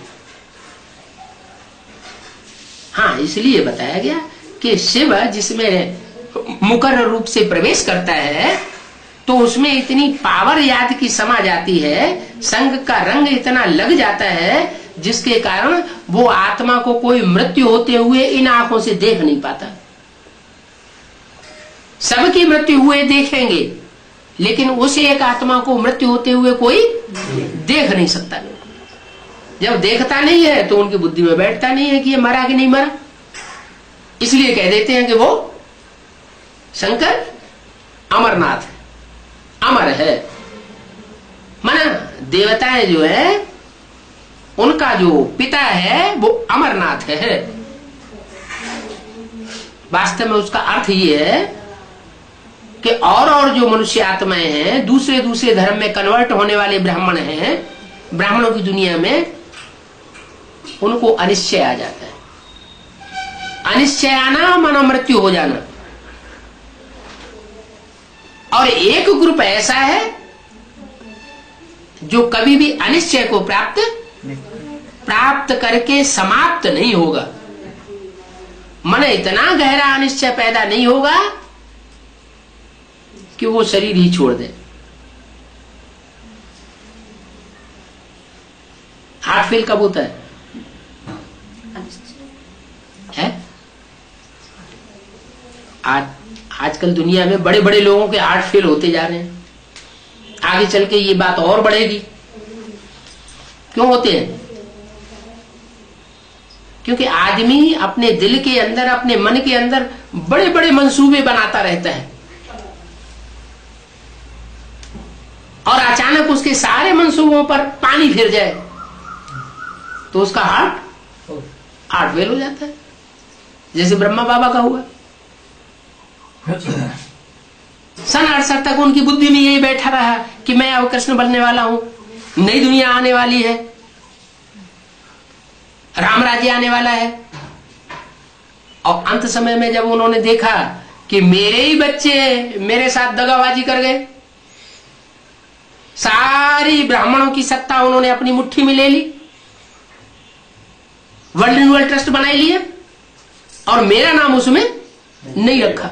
हाँ, इसलिए बताया गया कि शिव जिसमें मुकर्र रूप से प्रवेश करता है तो उसमें इतनी पावर याद की समा जाती है, संग का रंग इतना लग जाता है जिसके कारण वो आत्मा को कोई मृत्यु होते हुए इन आंखों से देख नहीं पाता। सबकी मृत्यु हुए देखेंगे, लेकिन उस एक आत्मा को मृत्यु होते हुए कोई देख नहीं सकता। जब देखता नहीं है तो उनकी बुद्धि में बैठता नहीं है कि ये मरा कि नहीं मरा। इसलिए कह देते हैं कि वो शंकर अमरनाथ है, अमर है। माना देवताएं जो है उनका जो पिता है वो अमरनाथ है। वास्तव में उसका अर्थ ये है कि और जो मनुष्य आत्माएं हैं, दूसरे दूसरे धर्म में कन्वर्ट होने वाले ब्राह्मण हैं, ब्राह्मणों की दुनिया में उनको अनिश्चय आ जाता है। अनिश्चय आना माना मृत्यु हो जाना। और एक ग्रुप ऐसा है जो कभी भी अनिश्चय को प्राप्त करके समाप्त नहीं होगा। मन इतना गहरा अनिश्चय पैदा नहीं होगा कि वो शरीर ही छोड़ दे। हार्ट फेल कब होता है? आजकल दुनिया में बड़े बड़े लोगों के हार्ट फेल होते जा रहे हैं। आगे चल के ये बात और बढ़ेगी। क्यों होते हैं? क्योंकि आदमी अपने दिल के अंदर, अपने मन के अंदर बड़े बड़े मंसूबे बनाता रहता है, और अचानक उसके सारे मंसूबों पर पानी फिर जाए तो उसका हार्ट फेल हो जाता है। जैसे ब्रह्मा बाबा का हुआ। सन 68 तक उनकी बुद्धि में यही बैठा रहा कि मैं अब कृष्ण बनने वाला हूं, नई दुनिया आने वाली है, राम राज्य आने वाला है। और अंत समय में जब उन्होंने देखा कि मेरे ही बच्चे मेरे साथ दगाबाजी कर गए, सारी ब्राह्मणों की सत्ता उन्होंने अपनी मुट्ठी में ले ली, वर्ल्ड रिन्यूअल ट्रस्ट बनाई लिया, और मेरा नाम उसमें नहीं रखा।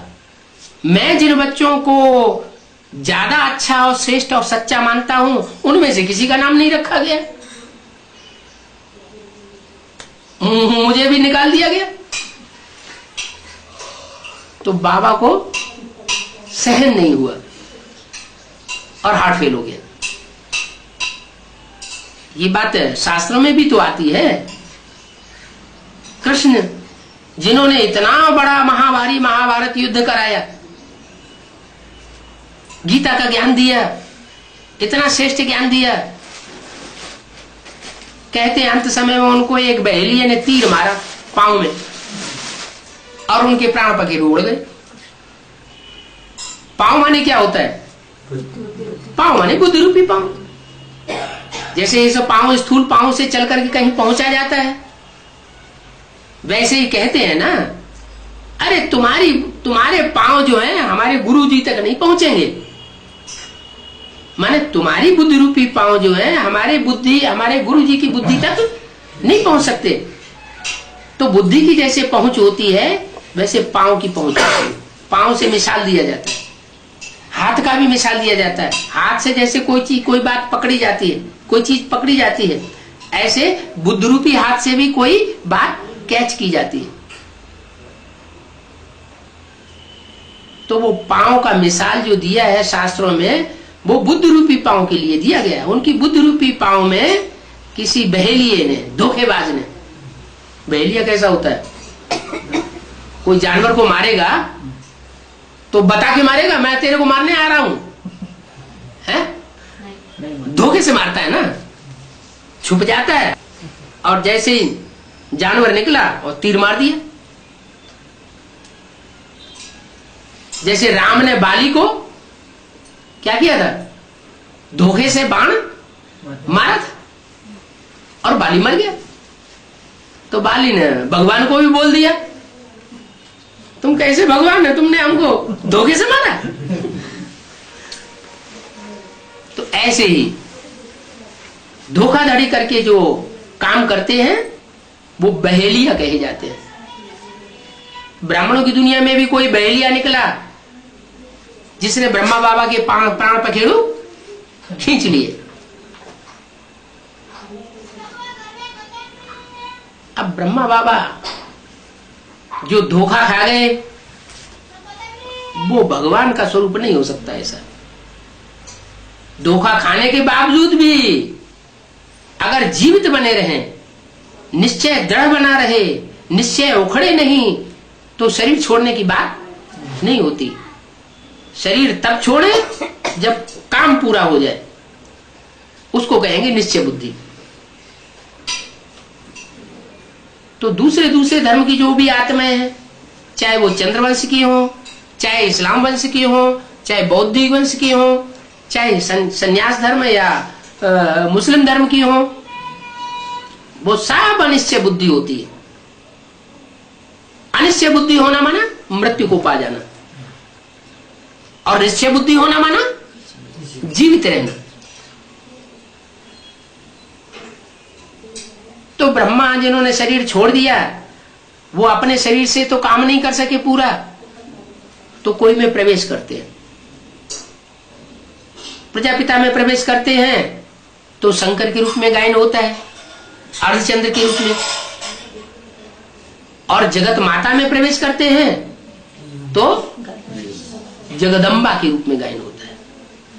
मैं जिन बच्चों को ज्यादा अच्छा और श्रेष्ठ और सच्चा मानता हूं उनमें से किसी का नाम नहीं रखा गया, मुझे भी निकाल दिया गया। तो बाबा को सहन नहीं हुआ और हार्ट फेल हो गया। ये बात शास्त्रों में भी तो आती है। कृष्ण जिन्होंने इतना बड़ा महाभारी महाभारत युद्ध कराया, गीता का ज्ञान दिया, इतना श्रेष्ठ ज्ञान दिया, कहते हैं अंत समय में उनको एक बहेलिये ने तीर मारा पांव में और उनके प्राण पखेरु उड़ गए। पांव माने क्या होता है? पांव माने बुद्धि रूपी पांव। जैसे ये सब पांव स्थूल पांव से चल करके कहीं पहुंचा जाता है, वैसे ही कहते हैं ना, अरे तुम्हारे पांव जो है हमारे गुरु जी तक नहीं पहुंचेंगे। माने तुम्हारी बुद्धि रूपी पांव जो है हमारे गुरु जी की बुद्धि तक नहीं पहुंच सकते। तो बुद्धि की जैसे पहुंच होती है वैसे पांव की पहुंच होती है। पांव से मिसाल दिया जाता है, हाथ का भी मिसाल दिया जाता है। हाथ से जैसे कोई बात पकड़ी जाती है, कोई चीज पकड़ी जाती है, ऐसे बुद्धि रूपी हाथ से भी कोई बात कैच की जाती है। तो वो पांव का मिसाल जो दिया है शास्त्रों में, वो बुद्धि रूपी पांव के लिए दिया गया। उनकी बुद्धि रूपी पांव में किसी बहेलिये ने, धोखेबाज ने, बहेलिया कैसा होता है? कोई जानवर को मारेगा तो बता के मारेगा मैं तेरे को मारने आ रहा हूं, है? धोखे से मारता है ना, छुप जाता है। और जैसे ही जानवर निकला और तीर मार दिया। जैसे राम ने बाली को क्या किया था, धोखे से बाण मारा था और बाली मर गया। तो बाली ने भगवान को भी बोल दिया तुम कैसे भगवान है, तुमने हमको धोखे से मारा। तो ऐसे ही धोखाधड़ी करके जो काम करते हैं वो बहेलिया कहे जाते हैं। ब्राह्मणों की दुनिया में भी कोई बहेलिया निकला जिसने ब्रह्मा बाबा के प्राण पखेरु खींच लिए। अब ब्रह्मा बाबा जो धोखा खा गए वो भगवान का स्वरूप नहीं हो सकता। ऐसा धोखा खाने के बावजूद भी अगर जीवित बने रहें, निश्चय दृढ़ बना रहे, निश्चय उखड़े नहीं, तो शरीर छोड़ने की बात नहीं होती। शरीर तब छोड़े जब काम पूरा हो जाए, उसको कहेंगे निश्चय बुद्धि। तो दूसरे धर्म की जो भी आत्माएं हैं, चाहे वो चंद्रवंश की हो, चाहे इस्लाम वंश की हो, चाहे बौद्धिक वंश की हो, चाहे संन्यास धर्म या मुस्लिम धर्म की हो, वो सब अनिश्चय बुद्धि होती है। अनिश्चय बुद्धि होना माना मृत्यु को पा जाना, और निश्चय बुद्धि होना माना जीवित रहना। तो ब्रह्मा जिन्होंने शरीर छोड़ दिया वो अपने शरीर से तो काम नहीं कर सके पूरा, तो कोई में प्रवेश करते हैं। प्रजापिता में प्रवेश करते हैं तो शंकर के रूप में गायन होता है, अर्धचंद्र के रूप में। और जगत माता में प्रवेश करते हैं तो जगदम्बा के रूप में गायन होता है।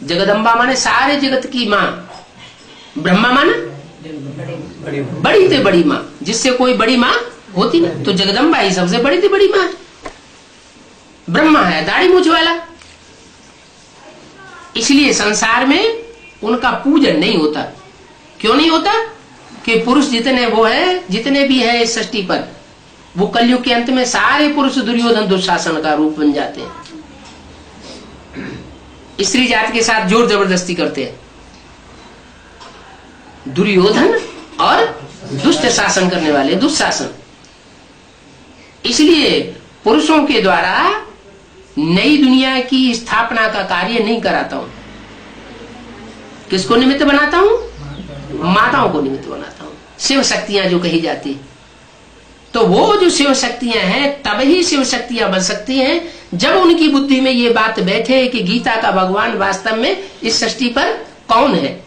जगदम्बा माने सारे जगत की मां, ब्रह्मा माने बड़ी से बड़ी मां, जिससे कोई बड़ी मां होती ना, तो जगदम्बा ही सबसे बड़ी से बड़ी मां। ब्रह्मा है दाढ़ी मूंछ वाला, इसलिए संसार में उनका पूजन नहीं होता। क्यों नहीं होता? कि पुरुष जितने वो है, जितने भी है इस सृष्टि पर, वो कलयुग के अंत में सारे पुरुष दुर्योधन दुशासन का रूप बन जाते हैं। स्त्री जाति के साथ जोर जबरदस्ती करते हैं, दुर्योधन और दुष्ट शासन करने वाले दुशासन। इसलिए पुरुषों के द्वारा नई दुनिया की स्थापना का कार्य नहीं कराता हूं। किसको निमित्त बनाता हूं? माताओं को निमित्त बनाता हूं, शिव शक्तियां जो कही जाती। तो वो जो शिव शक्तियां हैं तब ही शिव शक्तियां बन सकती हैं जब उनकी बुद्धि में ये बात बैठे कि गीता का भगवान वास्तव में इस सृष्टि पर कौन है।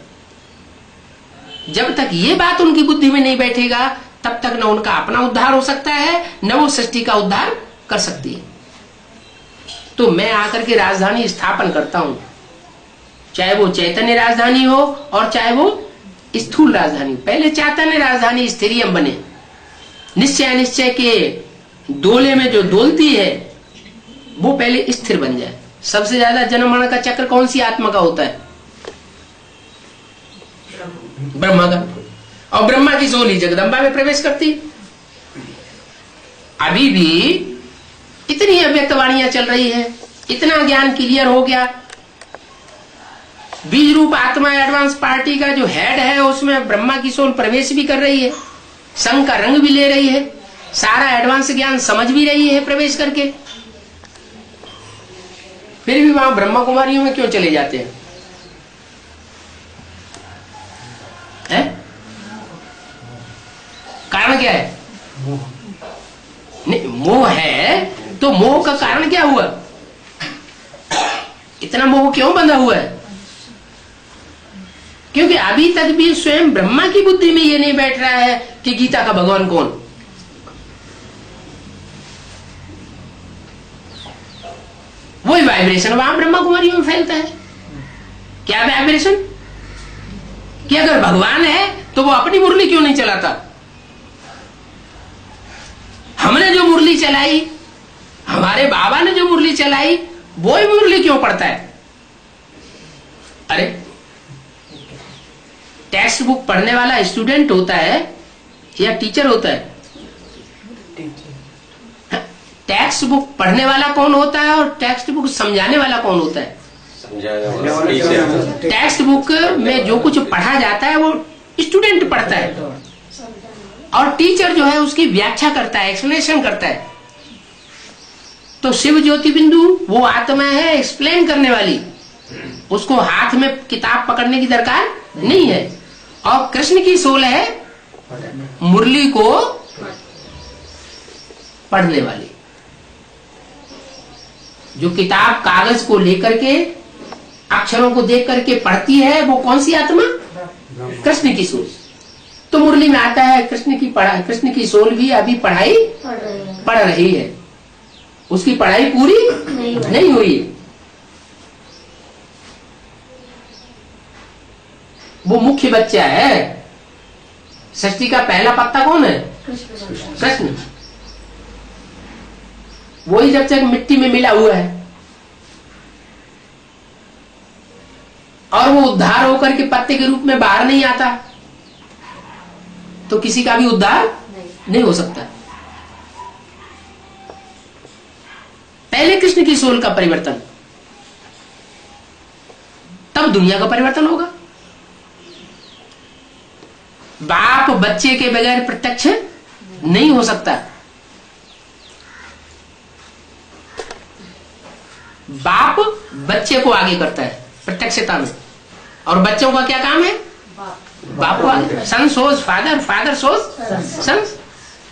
जब तक ये बात उनकी बुद्धि में नहीं बैठेगा तब तक न उनका अपना उद्धार हो सकता है, न वो सृष्टि का उद्धार कर सकती है। तो मैं आकर के राजधानी स्थापन करता हूं, चाहे वो चैतन्य राजधानी हो और चाहे वो स्थूल राजधानी। पहले चैतन्य राजधानी स्थिरियम बने, निश्चय अनिश्चय के डोले में जो डोलती है वो पहले स्थिर बन जाए। सबसे ज्यादा जन्म मरण का चक्र कौन सी आत्मा का होता है? ब्रह्मा का। और ब्रह्मा की सोली जगदम्बा में प्रवेश करती। अभी भी इतनी अव्यक्त वाणियां चल रही है, इतना ज्ञान क्लियर हो गया। बीज रूप आत्मा एडवांस पार्टी का जो हेड है उसमें ब्रह्मा की सोल प्रवेश भी कर रही है, संग का रंग भी ले रही है, सारा एडवांस ज्ञान समझ भी रही है प्रवेश करके। फिर भी वहां ब्रह्मा कुमारियों में क्यों चले जाते हैं? कारण क्या है? नहीं, मोह है तो मोह का कारण क्या हुआ? इतना मोह क्यों बंधा हुआ है? क्योंकि अभी तक भी स्वयं ब्रह्मा की बुद्धि में यह नहीं बैठ रहा है कि गीता का भगवान कौन। वही वाइब्रेशन वहां ब्रह्मा कुमारियों में फैलता है। क्या वाइब्रेशन? कि अगर भगवान है तो वो अपनी मुरली क्यों नहीं चलाता? हमने जो मुरली चलाई तुम्हारे बाबा ने जो मुरली चलाई वो ही मुरली क्यों पढ़ता है? अरे टेक्स्ट बुक पढ़ने वाला स्टूडेंट होता है या टीचर होता है? टेक्स्ट बुक पढ़ने वाला कौन होता है और टेक्स्ट बुक समझाने वाला कौन होता है? टेक्स्ट बुक में जो कुछ पढ़ा जाता है वो स्टूडेंट पढ़ता है और टीचर जो है उसकी व्याख्या करता है, एक्सप्लेनेशन करता है। तो शिव ज्योति बिंदु वो आत्मा है एक्सप्लेन करने वाली, उसको हाथ में किताब पकड़ने की दरकार नहीं है। और कृष्ण की सोल है मुरली को पढ़ने वाली, जो किताब कागज को लेकर के अक्षरों को देख करके पढ़ती है, वो कौन सी आत्मा? कृष्ण की सोल। तो मुरली में आता है कृष्ण की सोल भी अभी पढ़ाई पढ़ रही है, उसकी पढ़ाई पूरी नहीं हुई है। वो मुख्य बच्चा है। सृष्टि का पहला पत्ता कौन है? कृष्ण। वही जब तक मिट्टी में मिला हुआ है और वो उद्धार होकर के पत्ते के रूप में बाहर नहीं आता तो किसी का भी उद्धार नहीं हो सकता। पहले कृष्ण की सोल का परिवर्तन, तब दुनिया का परिवर्तन होगा। बाप बच्चे के बगैर प्रत्यक्ष नहीं हो सकता। बाप बच्चे को आगे करता है प्रत्यक्षता में, और बच्चों का क्या काम है? बाप को आगे। सन सोज फादर, फादर सोज सन,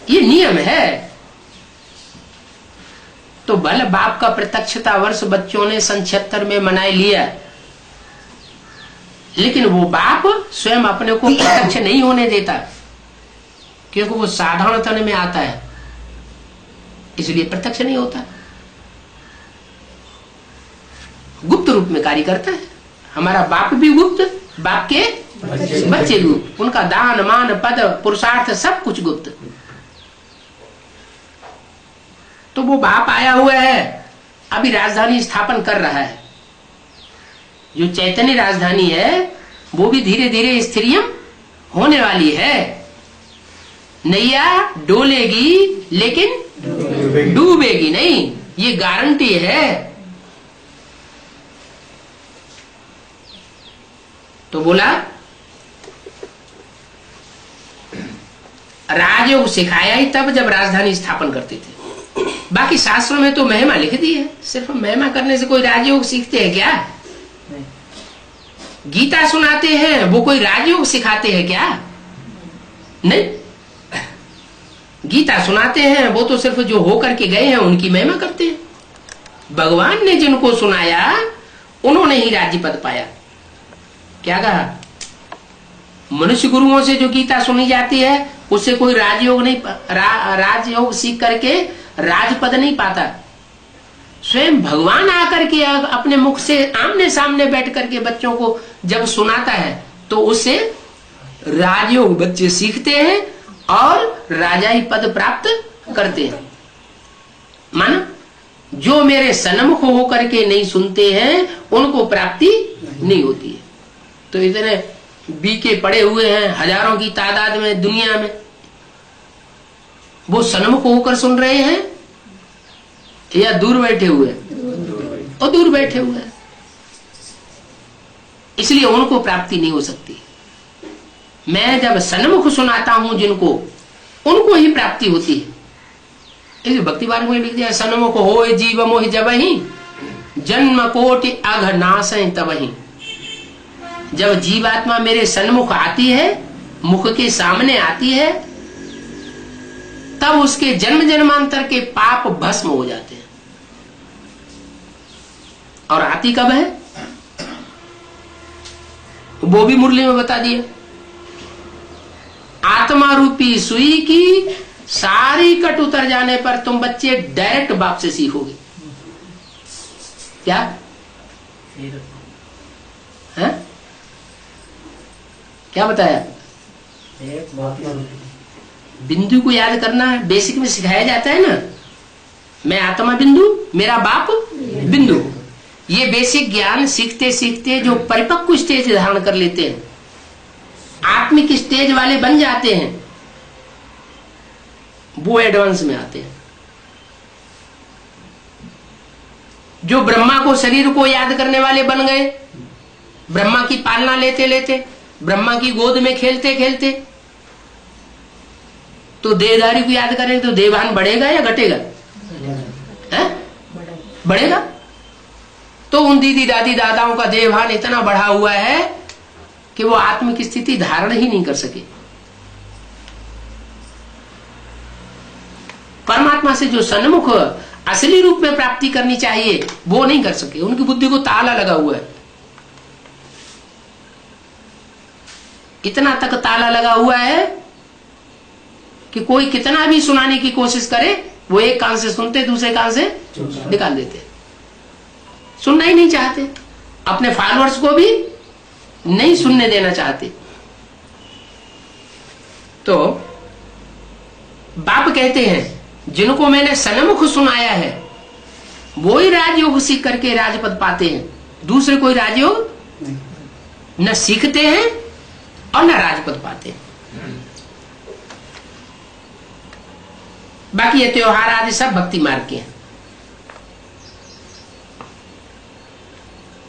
ये नियम है। तो भले बाप का प्रत्यक्षता वर्ष बच्चों ने सन 76 में मनाए लिया, लेकिन वो बाप स्वयं अपने को प्रत्यक्ष नहीं होने देता, क्योंकि वो साधारणतन में आता है, इसलिए प्रत्यक्ष नहीं होता, गुप्त रूप में कार्य करता है। हमारा बाप भी गुप्त, बाप के बच्चे गुप्त, उनका दान मान पद पुरुषार्थ सब कुछ गुप्त। तो वो बाप आया हुआ है, अभी राजधानी स्थापन कर रहा है। जो चैतन्य राजधानी है वो भी धीरे धीरे स्थिरियम होने वाली है। नैया डोलेगी लेकिन डूबेगी नहीं, ये गारंटी है। तो बोला राजयोग सिखाया ही तब जब राजधानी स्थापन करते थे। बाकी शास्त्रों में तो महिमा लिख दी है, सिर्फ महिमा करने से कोई राजयोग सीखते हैं क्या? गीता सुनाते हैं वो कोई राजयोग सिखाते हैं क्या? नहीं। गीता सुनाते हैं वो तो सिर्फ जो होकर के गए हैं उनकी महिमा करते हैं। भगवान ने जिनको सुनाया उन्होंने ही राज्य पद पाया। क्या कहा? मनुष्य गुरुओं से जो गीता सुनी जाती है उससे कोई राजयोग नहीं, राजयोग सीख करके राजपद नहीं पाता। स्वयं भगवान आकर के अपने मुख से आमने सामने बैठ करके बच्चों को जब सुनाता है तो उससे राजयोग बच्चे सीखते हैं और राजाई पद प्राप्त करते हैं। माना जो मेरे सन्मुख होकर के नहीं सुनते हैं उनको प्राप्ति नहीं होती है। तो इतने बीके पड़े हुए हैं हजारों की तादाद में दुनिया में, वो सन्मुख होकर सुन रहे हैं या दूर बैठे हुए? और दूर बैठे हुए हैं, इसलिए उनको प्राप्ति नहीं हो सकती। मैं जब सन्मुख सुनाता हूं जिनको, उनको ही प्राप्ति होती है। इस भक्ति मार्ग में लिख दिया, सन्मुख हो जीव मोहि जबहि जन्म कोटि अघ नासै तबहि। जब जीवात्मा मेरे सन्मुख आती है, मुख के सामने आती है, तब उसके जन्म जन्मांतर के पाप भस्म हो जाते हैं। और आती कब है वो भी मुरली में बता दिया। आत्मा रूपी सुई की सारी कट उतर जाने पर तुम बच्चे डायरेक्ट बाप से सीखोगे। क्या है? क्या बताया? बिंदु को याद करना बेसिक में सिखाया जाता है ना। मैं आत्मा बिंदु, मेरा बाप बिंदु। ये बेसिक ज्ञान सीखते सीखते जो परिपक्व स्टेज धारण कर लेते हैं, आत्मिक स्टेज वाले बन जाते हैं, वो एडवांस में आते हैं। जो ब्रह्मा को, शरीर को याद करने वाले बन गए, ब्रह्मा की पालना लेते लेते, ब्रह्मा की गोद में खेलते खेलते, तो देहधारी को याद करें तो देहभान बढ़ेगा या घटेगा? बढ़ेगा। तो उन दीदी दादी दादाओं का देहभान इतना बढ़ा हुआ है कि वो आत्मिक स्थिति धारण ही नहीं कर सके। परमात्मा से जो सन्मुख असली रूप में प्राप्ति करनी चाहिए वो नहीं कर सके। उनकी बुद्धि को ताला लगा हुआ है, इतना तक ताला लगा हुआ है कि कोई कितना भी सुनाने की कोशिश करे, वो एक कान से सुनते दूसरे कान से निकाल देते, सुनना ही नहीं चाहते, अपने फॉलोअर्स को भी नहीं सुनने देना चाहते। तो बाप कहते हैं जिनको मैंने सन्मुख सुनाया है वो ही राजयोग सीख करके राजपद पाते हैं, दूसरे कोई राजयोग न सीखते हैं और न राजपद पाते हैं। बाकी ये त्योहार आदि सब भक्ति मार्ग के हैं।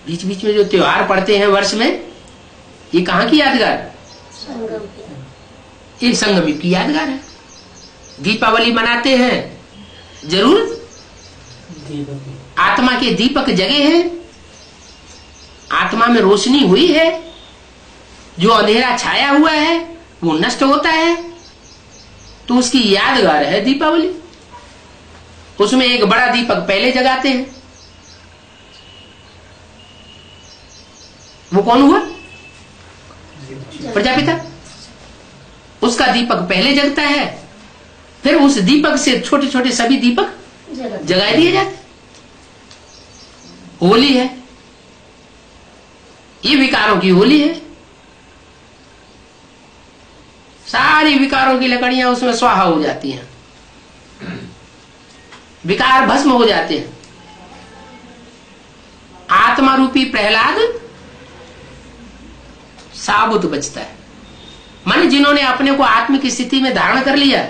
बीच बीच में जो त्योहार पड़ते हैं वर्ष में, ये कहां की यादगार? ये संगम युग की यादगार है। दीपावली मनाते हैं जरूर, आत्मा के दीपक जगे हैं, आत्मा में रोशनी हुई है, जो अंधेरा छाया हुआ है वो नष्ट होता है, तो उसकी यादगार है दीपावली। उसमें एक बड़ा दीपक पहले जगाते हैं, वो कौन हुआ? प्रजापिता। उसका दीपक पहले जगता है, फिर उस दीपक से छोटे छोटे सभी दीपक जगा दिए जाते। होली है, ये विकारों की होली है, सारी विकारों की लकड़ियां उसमें स्वाहा हो जाती हैं, विकार भस्म हो जाते हैं। आत्मा रूपी प्रहलाद साबुत बचता है। माने जिन्होंने अपने को आत्मिक स्थिति में धारण कर लिया,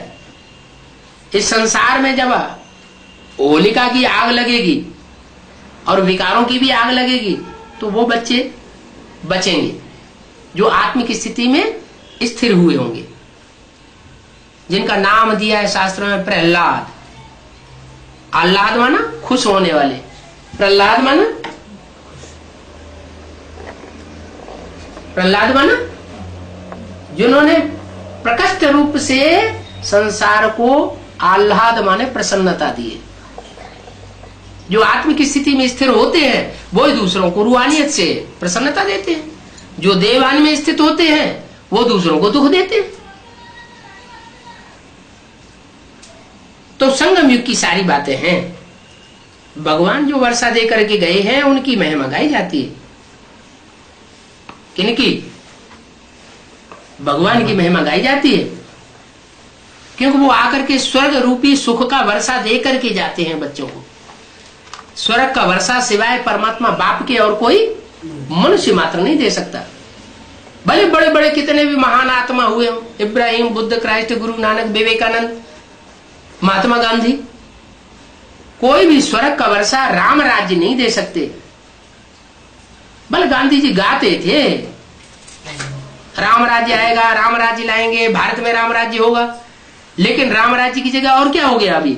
इस संसार में जब होलिका की आग लगेगी और विकारों की भी आग लगेगी तो वो बच्चे बचेंगे जो आत्मिक स्थिति में स्थिर हुए होंगे, जिनका नाम दिया है शास्त्रों में प्रहलाद। आह्लाद माना खुश होने वाले, प्रहलाद माना जिन्होंने प्रकट रूप से संसार को आह्लाद माने प्रसन्नता दी है। जो आत्मिक स्थिति में स्थिर होते हैं वो दूसरों को रूहानियत से प्रसन्नता देते हैं, जो देवान में स्थित होते हैं वो दूसरों को दुख देते हैं। तो संगम युग की सारी बातें हैं। भगवान जो वर्षा दे करके गए हैं उनकी महिमा गाई जाती है। किनकी? भगवान की महिमा गाई जाती है, क्योंकि वो आकर के स्वर्ग रूपी सुख का वर्षा दे करके जाते हैं बच्चों को। स्वर्ग का वर्षा सिवाय परमात्मा बाप के और कोई मनुष्य मात्र नहीं दे सकता। भले बड़े बड़े कितने भी महान आत्मा हुए हो, इब्राहिम, बुद्ध, क्राइस्ट, गुरु नानक, विवेकानंद, महात्मा गांधी, कोई भी स्वर्ग का वर्षा राम राज्य नहीं दे सकते। भले गांधी जी गाते थे राम राज्य आएगा, राम राज्य लाएंगे, भारत में राम राज्य होगा, लेकिन राम राज्य की जगह और क्या हो गया? अभी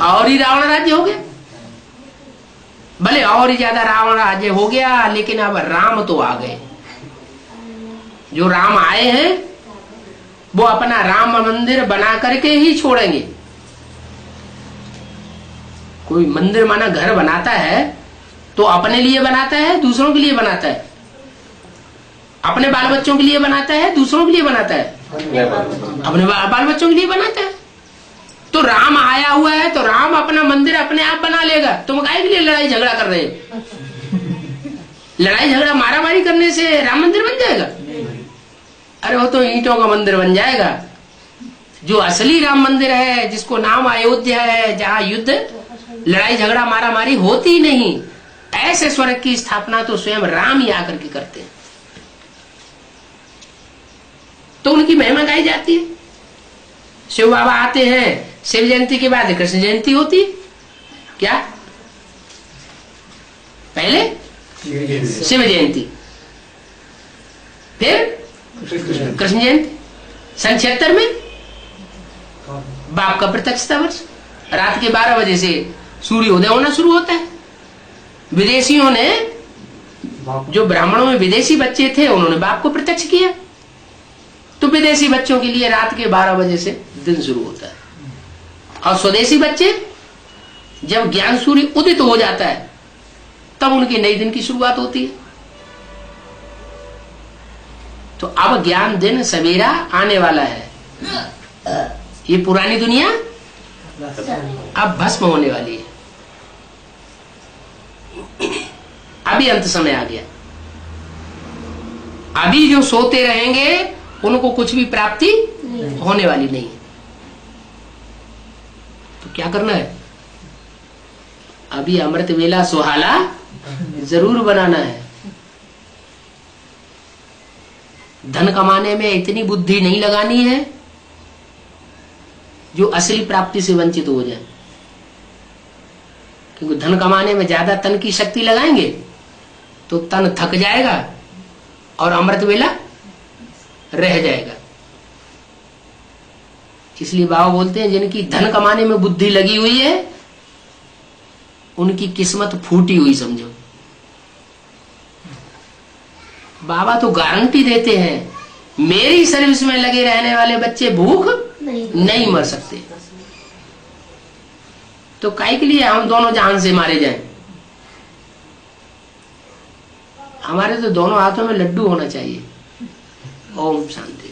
और ही रावण राज्य हो गया। भले और ही ज्यादा रावण राज्य हो गया, लेकिन अब राम तो आ गए। जो राम आए हैं वो अपना राम मंदिर बना करके ही छोड़ेंगे। कोई मंदिर माना घर बनाता है तो अपने लिए बनाता है, दूसरों के लिए बनाता है, अपने बाल बच्चों के लिए बनाता है, दूसरों के लिए बनाता है, अपने बाल बच्चों के लिए बनाता है। तो राम आया हुआ है तो राम अपना मंदिर अपने आप बना लेगा। तुम काहे के लिए लड़ाई झगड़ा कर रहे हो? लड़ाई झगड़ा मारा मारी करने से राम मंदिर बन जाएगा? अरे वो तो ईंटों का मंदिर बन जाएगा। जो असली राम मंदिर है, जिसको नाम अयोध्या है, जहाँ युद्ध लड़ाई झगड़ा मारा मारी होती नहीं। ऐसे स्वर्ग की स्थापना तो स्वयं राम ही आकर के करते हैं, तो उनकी महिमा गाई जाती है। शिव बाबा आते हैं, शिव जयंती के बाद कृष्ण जयंती होती है। क्या पहले शिव जयंती, फिर कृष्ण जयंती। सन 76 में बाप का प्रत्यक्षता वर्ष, रात के 12 बजे से सूर्योदय होना शुरू होता है। विदेशियों ने, जो ब्राह्मणों में विदेशी बच्चे थे, उन्होंने बाप को प्रत्यक्ष किया, तो विदेशी बच्चों के लिए रात के 12 बजे से दिन शुरू होता है। और स्वदेशी बच्चे, जब ज्ञान सूर्य उदित हो जाता है, तब उनके नए दिन की शुरुआत होती है। तो अब ज्ञान दिन सवेरा आने वाला है। ये पुरानी दुनिया अब भस्म होने वाली है। अभी अंत समय आ गया। अभी जो सोते रहेंगे उनको कुछ भी प्राप्ति होने वाली नहीं है। तो क्या करना है? अभी अमृत वेला सुहाना जरूर बनाना है। धन कमाने में इतनी बुद्धि नहीं लगानी है जो असली प्राप्ति से वंचित हो जाए, क्योंकि धन कमाने में ज्यादा तन की शक्ति लगाएंगे तो तन थक जाएगा और अमृत वेला रह जाएगा। इसलिए बाबा बोलते हैं, जिनकी धन कमाने में बुद्धि लगी हुई है उनकी किस्मत फूटी हुई समझो। बाबा तो गारंटी देते हैं, मेरी सर्विस में लगे रहने वाले बच्चे भूख नहीं मर सकते। तो काहे के लिए हम दोनों जान से मारे जाएं? हमारे तो दोनों हाथों में लड्डू होना चाहिए। ओम शांति।